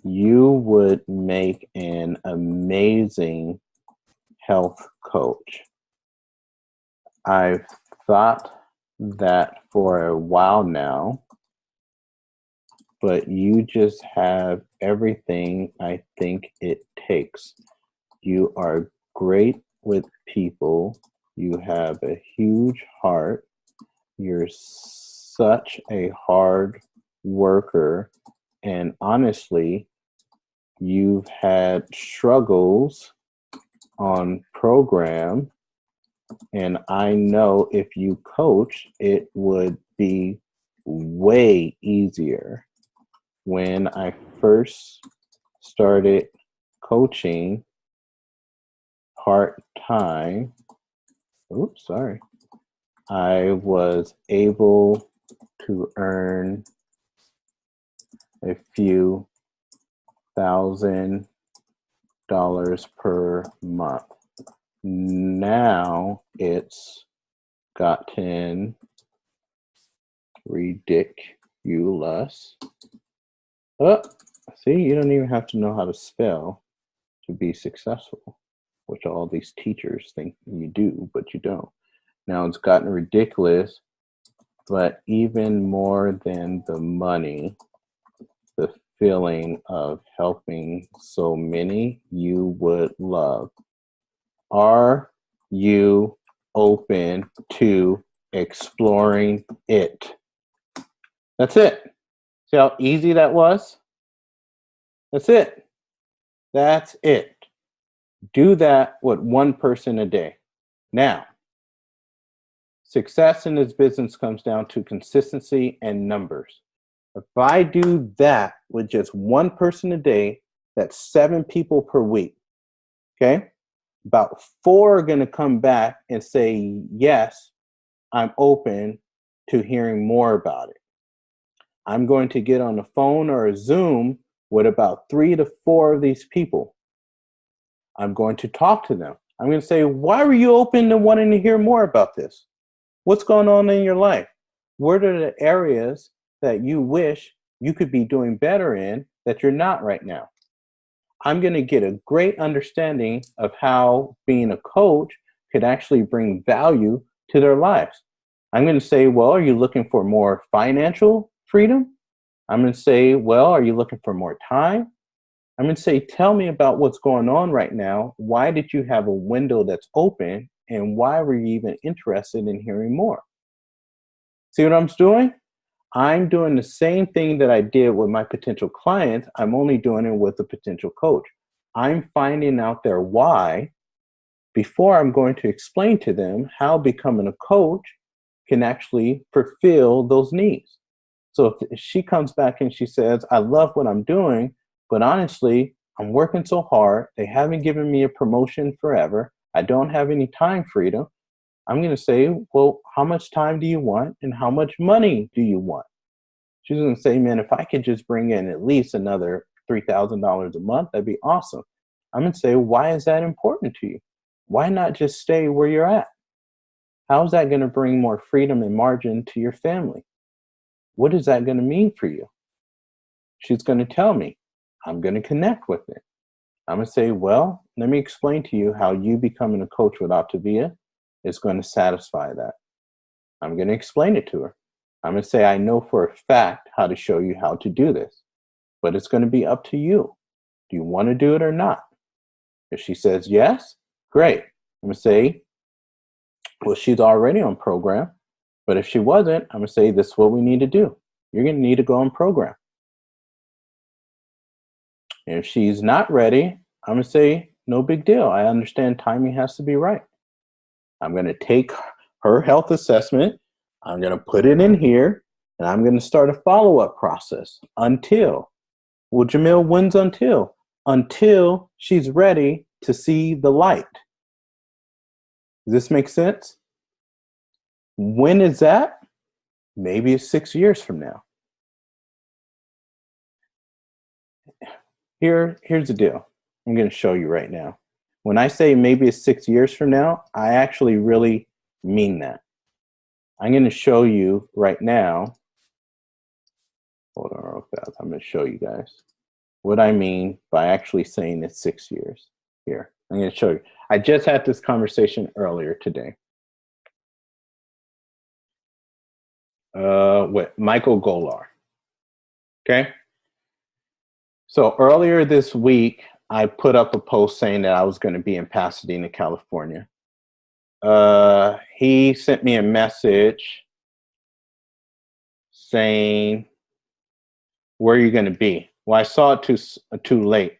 you would make an amazing health coach. I've thought that for a while now, but you just have everything I think it takes. You are great with people. You have a huge heart. You're such a hard worker. And honestly, you've had struggles on program. And I know if you coach, it would be way easier. When I first started coaching part-time, I was able to earn a few $1,000 per month. Now it's gotten ridiculous. Oh, see, you don't even have to know how to spell to be successful, which all these teachers think you do, but you don't. Now it's gotten ridiculous, but even more than the money, the feeling of helping so many you would love. Are you open to exploring it? That's it. See how easy that was? That's it. That's it. Do that with one person a day. Now, Success in this business comes down to consistency and numbers. If I do that with just one person a day, that's 7 people per week. Okay? About 4 are going to come back and say, yes, I'm open to hearing more about it. I'm going to get on the phone or a Zoom with about 3 to 4 of these people. I'm going to talk to them. I'm going to say, why were you open to wanting to hear more about this? What's going on in your life? What are the areas that you wish you could be doing better in that you're not right now? I'm going to get a great understanding of how being a coach could actually bring value to their lives. I'm going to say, well, are you looking for more financial freedom? I'm going to say, well, are you looking for more time? I'm going to say, tell me about what's going on right now. Why did you have a window that's open? And why were you even interested in hearing more? See what I'm doing? I'm doing the same thing that I did with my potential clients. I'm only doing it with a potential coach. I'm finding out their why before I'm going to explain to them how becoming a coach can actually fulfill those needs. So if she comes back and she says, I love what I'm doing, but honestly, I'm working so hard. They haven't given me a promotion forever. I don't have any time freedom. I'm going to say, well, how much time do you want and how much money do you want? She's going to say, man, if I could just bring in at least another $3,000 a month, that'd be awesome. I'm going to say, why is that important to you? Why not just stay where you're at? How is that going to bring more freedom and margin to your family? What is that going to mean for you? She's going to tell me. I'm going to connect with it. I'm going to say, well, let me explain to you how you becoming a coach with Optavia is going to satisfy that. I'm going to explain it to her. I'm going to say, I know for a fact how to show you how to do this, but it's going to be up to you. Do you want to do it or not? If she says yes, great. I'm going to say, well, she's already on program, but if she wasn't, I'm going to say, this is what we need to do. You're going to need to go on program. And if she's not ready, I'm going to say, no big deal. I understand timing has to be right. I'm going to take her health assessment. I'm going to put it in here, and I'm going to start a follow-up process until, well, Jamil, when's until? Until she's ready to see the light. Does this make sense? When is that? Maybe it's 6 years from now. Here's the deal. I'm going to show you right now. When I say maybe it's 6 years from now, I actually really mean that. I'm going to show you right now. Hold on real fast. I'm going to show you guys what I mean by actually saying it's 6 years. Here, I'm going to show you. I just had this conversation earlier today with Michael Golar. Okay. So earlier this week, I put up a post saying that I was going to be in Pasadena, California. He sent me a message saying, where are you going to be? Well, I saw it too late.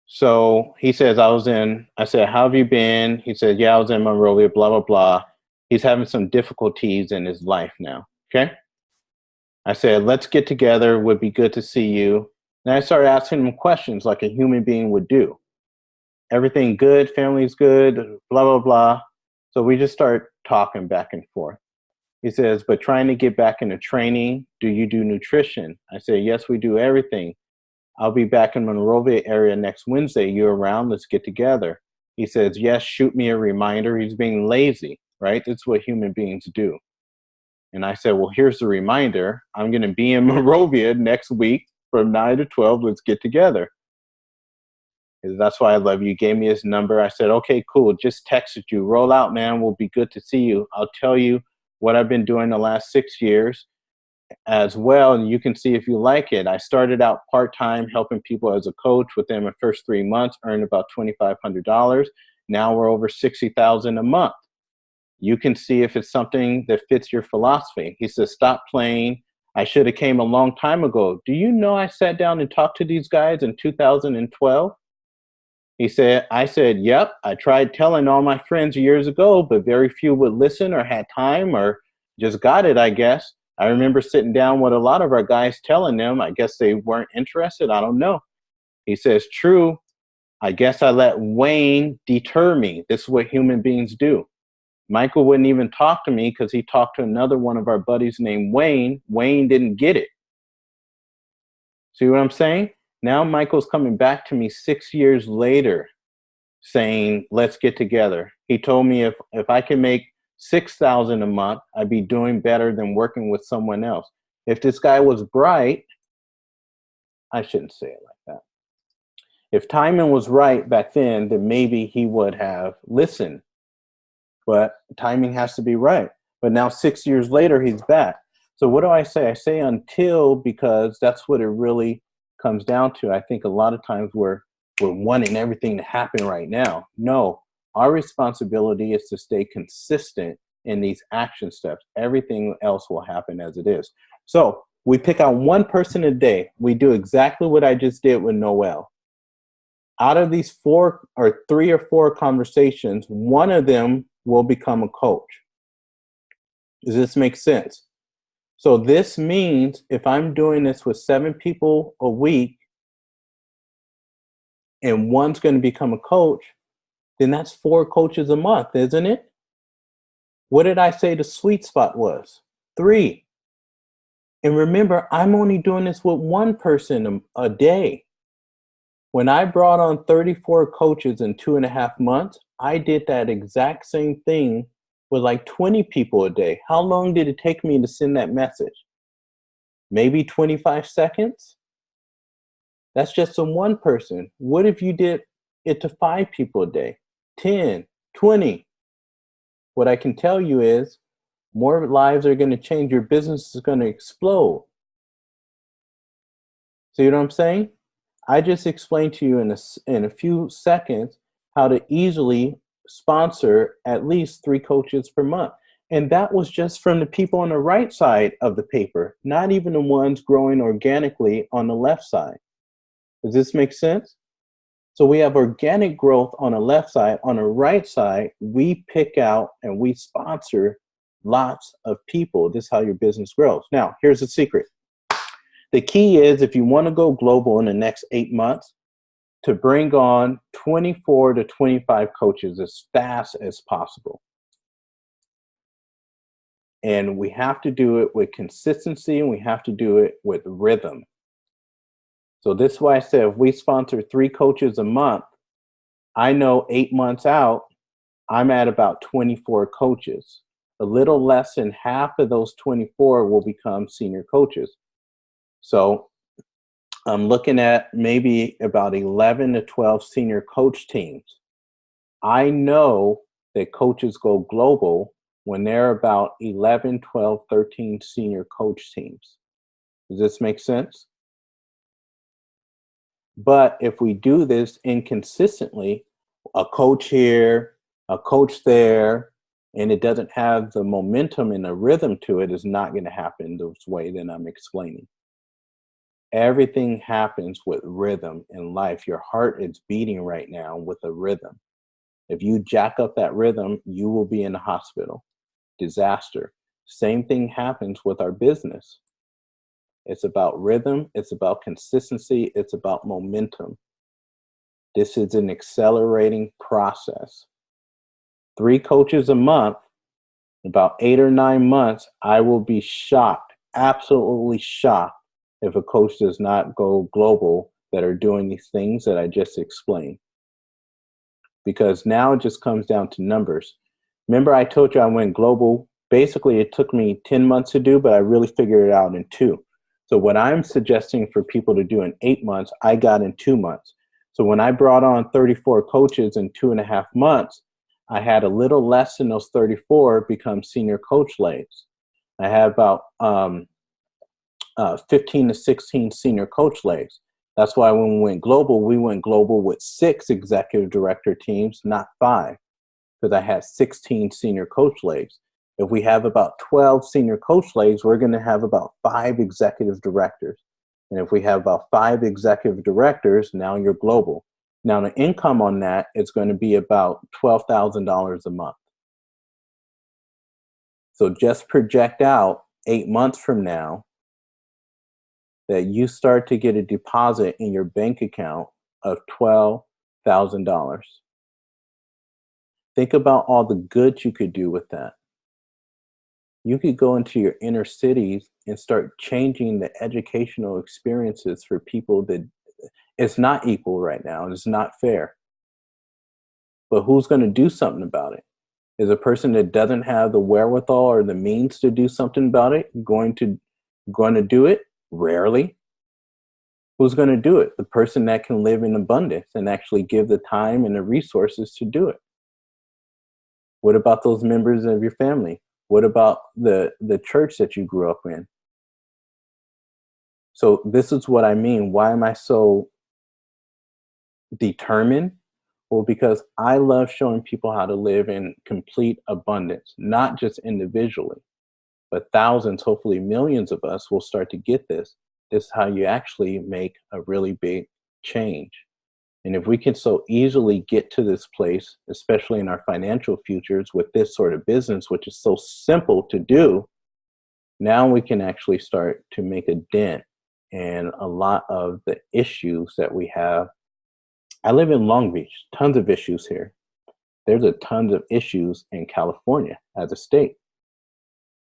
So he says, I said, how have you been? He said, yeah, I was in Monrovia, blah, blah, blah. He's having some difficulties in his life now. Okay. I said, let's get together. Would be good to see you. And I started asking him questions like a human being would do. Everything good? Family's good? Blah, blah, blah. So we just start talking back and forth. He says, but trying to get back into training, do you do nutrition? I say, yes, we do everything. I'll be back in Monrovia area next Wednesday. You around? Let's get together. He says, yes, shoot me a reminder. He's being lazy, right? That's what human beings do. And I said, well, here's the reminder. I'm going to be in Monrovia next week from 9 to 12. Let's get together. That's why I love you. He gave me his number. I said, okay, cool. Just texted you. Roll out, man. We'll be good to see you. I'll tell you what I've been doing the last 6 years as well, and you can see if you like it. I started out part-time helping people as a coach. Within my first 3 months, earned about $2,500. Now we're over $60,000 a month. You can see if it's something that fits your philosophy. He says, stop playing. I should have came a long time ago. Do you know I sat down and talked to these guys in 2012? I said, yep, I tried telling all my friends years ago, but very few would listen or had time or just got it, I guess. I remember sitting down with a lot of our guys telling them, I guess they weren't interested. I don't know. He says, true. I guess I let Wayne deter me. This is what human beings do. Michael wouldn't even talk to me because he talked to another one of our buddies named Wayne. Wayne didn't get it. See what I'm saying? Now Michael's coming back to me 6 years later saying, let's get together. He told me if I can make 6,000 a month, I'd be doing better than working with someone else. If this guy was bright, I shouldn't say it like that. If timing was right back then maybe he would have listened. But timing has to be right. But now 6 years later, he's back. So what do I say? I say until, because that's what it really comes down to. I think a lot of times we're wanting everything to happen right now. No, our responsibility is to stay consistent in these action steps. Everything else will happen as it is. So we pick out one person a day. We do exactly what I just did with Noel. Out of these 3 or 4 conversations, one of them will become a coach. Does this make sense? So this means if I'm doing this with 7 people a week and one's going to become a coach, then that's 4 coaches a month, isn't it? What did I say the sweet spot was? 3. And remember, I'm only doing this with one person a day. When I brought on 34 coaches in 2.5 months, I did that exact same thing with like 20 people a day. How long did it take me to send that message? Maybe 25 seconds? That's just to one person. What if you did it to 5 people a day? 10, 20? What I can tell you is more lives are going to change. Your business is going to explode. See what I'm saying? I just explained to you in a few seconds how to easily sponsor at least 3 coaches per month. And that was just from the people on the right side of the paper, not even the ones growing organically on the left side. Does this make sense? So we have organic growth on the left side. On the right side, we pick out and we sponsor lots of people. This is how your business grows. Now, here's the secret. The key is if you want to go global in the next 8 months, to bring on 24 to 25 coaches as fast as possible. And we have to do it with consistency and we have to do it with rhythm. So this is why I said if we sponsor 3 coaches a month, I know 8 months out, I'm at about 24 coaches. A little less than half of those 24 will become senior coaches. So I'm looking at maybe about 11 to 12 senior coach teams. I know that coaches go global when they're about 11, 12, 13 senior coach teams. Does this make sense? But if we do this inconsistently, a coach here, a coach there, and it doesn't have the momentum and the rhythm to it, is not going to happen the way that I'm explaining. Everything happens with rhythm in life. Your heart is beating right now with a rhythm. If you jack up that rhythm, you will be in the hospital. Disaster. Same thing happens with our business. It's about rhythm. It's about consistency. It's about momentum. This is an accelerating process. 3 coaches a month, about 8 or 9 months, I will be shocked, absolutely shocked, if a coach does not go global that are doing these things that I just explained. Because now it just comes down to numbers. Remember I told you I went global. Basically, it took me 10 months to do, but I really figured it out in 2. So what I'm suggesting for people to do in 8 months, I got in 2 months. So when I brought on 34 coaches in 2.5 months, I had a little less than those 34 become senior coach legs. I had about 15 to 16 senior coach legs. That's why when we went global with 6 executive director teams, not 5, because I had 16 senior coach legs. If we have about 12 senior coach legs, we're going to have about 5 executive directors. And if we have about 5 executive directors, now you're global. Now, the income on that is going to be about $12,000 a month. So just project out 8 months from now that you start to get a deposit in your bank account of $12,000. Think about all the good you could do with that. You could go into your inner cities and start changing the educational experiences for people that it's not equal right now. It's not fair. But who's going to do something about it? Is a person that doesn't have the wherewithal or the means to do something about it going to do it? Rarely. Who's going to do it? The person that can live in abundance and actually give the time and the resources to do it. What about those members of your family? What about the church that you grew up in? So this is what I mean. Why am I so determined? Well, because I love showing people how to live in complete abundance, not just individually, but thousands, hopefully millions of us will start to get this. This is how you actually make a really big change. And if we can so easily get to this place, especially in our financial futures with this sort of business, which is so simple to do, now we can actually start to make a dent in a lot of the issues that we have. I live in Long Beach, tons of issues here. There's a tons of issues in California as a state.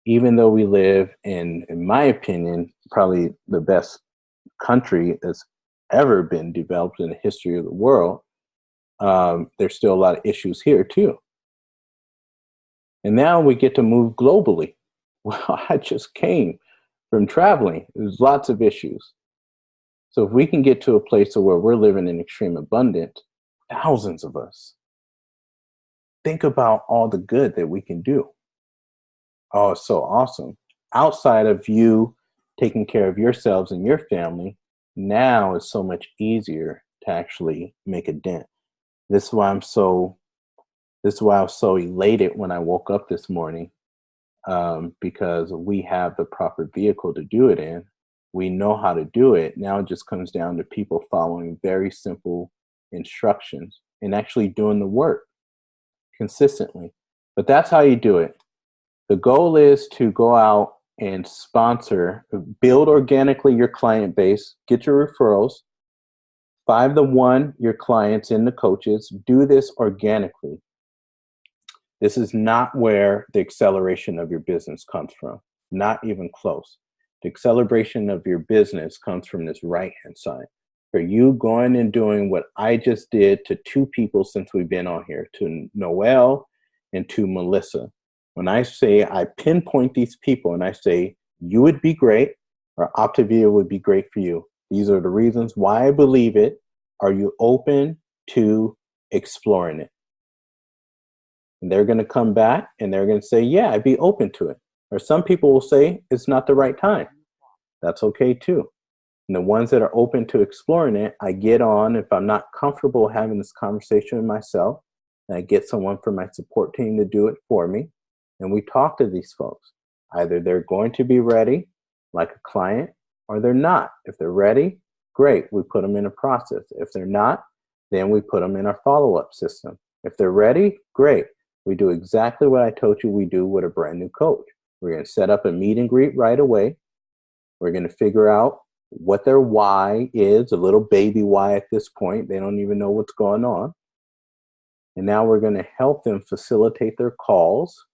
Even though we live in my opinion, probably the best country that's ever been developed in the history of the world, there's still a lot of issues here too. And now we get to move globally. Well, I just came from traveling. There's lots of issues. So if we can get to a place where we're living in extreme abundance, thousands of us, think about all the good that we can do. Oh, it's so awesome. Outside of you taking care of yourselves and your family, now it's so much easier to actually make a dent. This is why I was so elated when I woke up this morning, because we have the proper vehicle to do it in. We know how to do it. Now it just comes down to people following very simple instructions and actually doing the work consistently. But that's how you do it. The goal is to go out and sponsor, build organically your client base, get your referrals, 5-to-1 your clients and the coaches. Do this organically. This is not where the acceleration of your business comes from, not even close. The acceleration of your business comes from this right-hand side. For you going and doing what I just did to 2 people since we've been on here, to Noelle and to Melissa. When I say I pinpoint these people and I say, you would be great or Optavia would be great for you. These are the reasons why I believe it. Are you open to exploring it? And they're going to come back and they're going to say, yeah, I'd be open to it. Or some people will say it's not the right time. That's okay too. And the ones that are open to exploring it, I get on. If I'm not comfortable having this conversation with myself, and I get someone from my support team to do it for me. And we talk to these folks. Either they're going to be ready, like a client, or they're not. If they're ready, great, we put them in a process. If they're not, then we put them in our follow-up system. If they're ready, great. We do exactly what I told you we do with a brand new coach. We're going to set up a meet and greet right away. We're going to figure out what their why is, a little baby why at this point. They don't even know what's going on. And now we're going to help them facilitate their calls.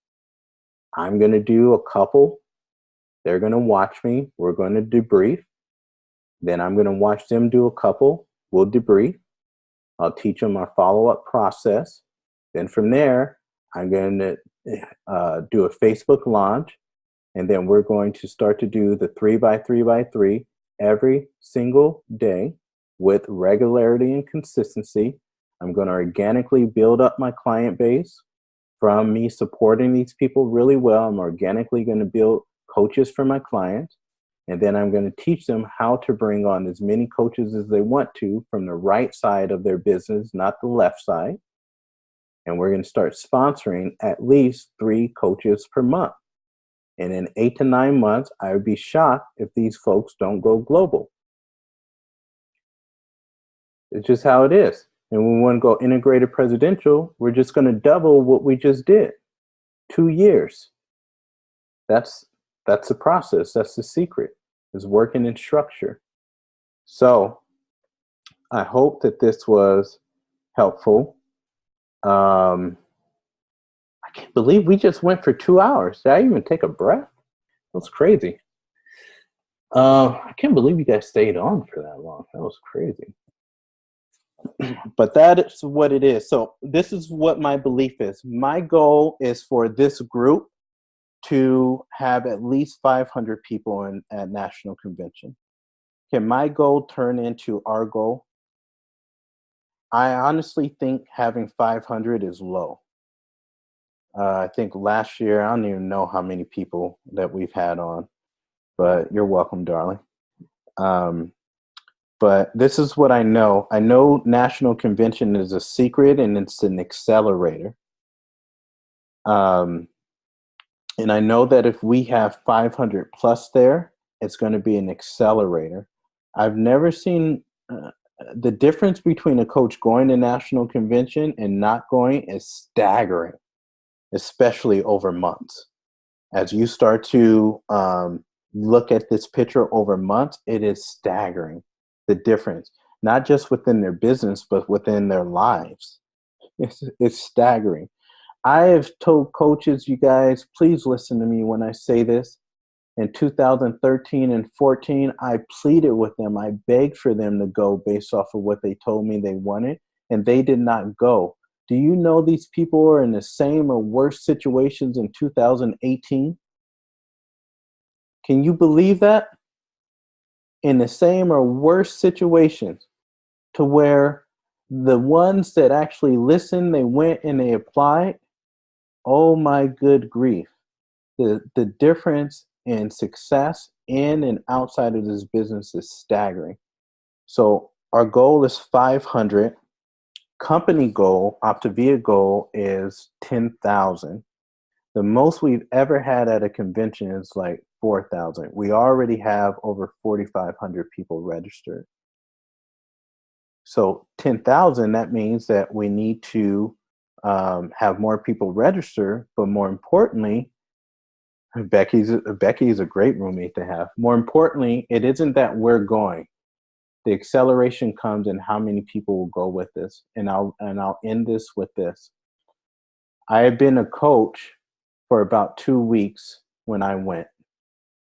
I'm going to do a couple. They're going to watch me. We're going to debrief. Then I'm going to watch them do a couple. We'll debrief. I'll teach them our follow-up process. Then from there, I'm going to do a Facebook launch. And then we're going to start to do the 3x3x3 every single day with regularity and consistency. I'm going to organically build up my client base from me supporting these people really well. I'm organically going to build coaches for my clients. And then I'm going to teach them how to bring on as many coaches as they want to from the right side of their business, not the left side. And we're going to start sponsoring at least 3 coaches per month. And in 8 to 9 months, I would be shocked if these folks don't go global. It's just how it is. And when we want to go integrated presidential, we're just going to double what we just did. 2 years. That's the process. That's the secret, is working in structure. So I hope that this was helpful. I can't believe we just went for 2 hours. Did I even take a breath? That's crazy. I can't believe you guys stayed on for that long. That was crazy. But that is what it is. So this is what my belief is. My goal is for this group to have at least 500 people at national convention. Can my goal turn into our goal? I honestly think having 500 is low. I think last year, I don't even know how many people that we've had on, but you're welcome, darling. But this is what I know. I know national convention is a secret and it's an accelerator. And I know that if we have 500 plus there, it's going to be an accelerator. I've never seen the difference between a coach going to national convention and not going is staggering, especially over months. As you start to look at this picture over months, it is staggering, the difference, not just within their business, but within their lives. It's staggering. I have told coaches, you guys, please listen to me when I say this. In 2013 and 14, I pleaded with them. I begged for them to go based off of what they told me they wanted, and they did not go. Do you know these people are in the same or worse situations in 2018? Can you believe that? In the same or worse situations, to where the ones that actually listened, they went and they applied. Oh my good grief. The difference in success in and outside of this business is staggering. So our goal is 500. Company goal, Optavia goal is 10,000. The most we've ever had at a convention is like 4,000. We already have over 4,500 people registered. So 10,000, that means that we need to have more people register, but more importantly, Becky is a great roommate to have. More importantly, it isn't that we're going. The acceleration comes in how many people will go with this. And I'll end this with this. I had been a coach for about 2 weeks when I went,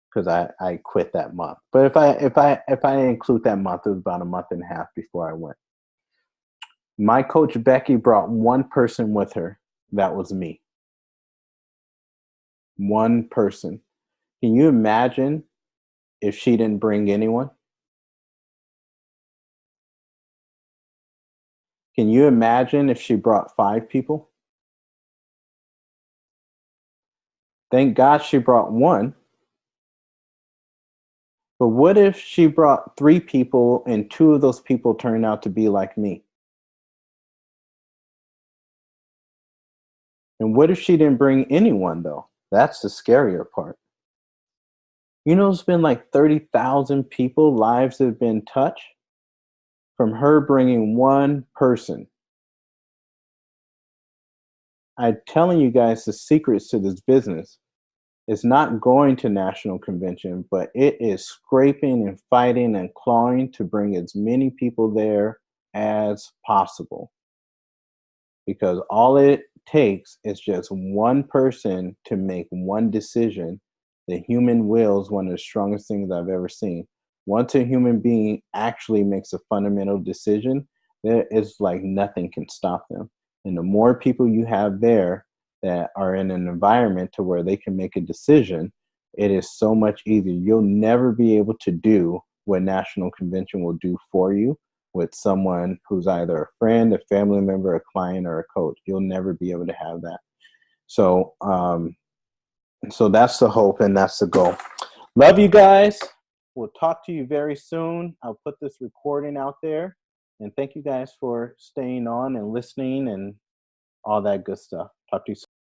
because I quit that month. But if I include that month, it was about a month and a half before I went. My coach Becky brought one person with her. That was me. One person. Can you imagine if she didn't bring anyone? Can you imagine if she brought 5 people? Thank God she brought one. But what if she brought 3 people and 2 of those people turned out to be like me? And what if she didn't bring anyone, though? That's the scarier part. You know, it's been like 30,000 people, lives have been touched from her bringing one person. I'm telling you guys the secrets to this business. It's not going to national convention, but it is scraping and fighting and clawing to bring as many people there as possible. Because all it takes is just one person to make one decision. The human will is one of the strongest things I've ever seen. Once a human being actually makes a fundamental decision, there is like nothing can stop them. And the more people you have there that are in an environment to where they can make a decision, it is so much easier. You'll never be able to do what national convention will do for you with someone who's either a friend, a family member, a client, or a coach. You'll never be able to have that. So, so that's the hope and that's the goal. Love you guys. We'll talk to you very soon. I'll put this recording out there. And thank you guys for staying on and listening and all that good stuff. Talk to you soon.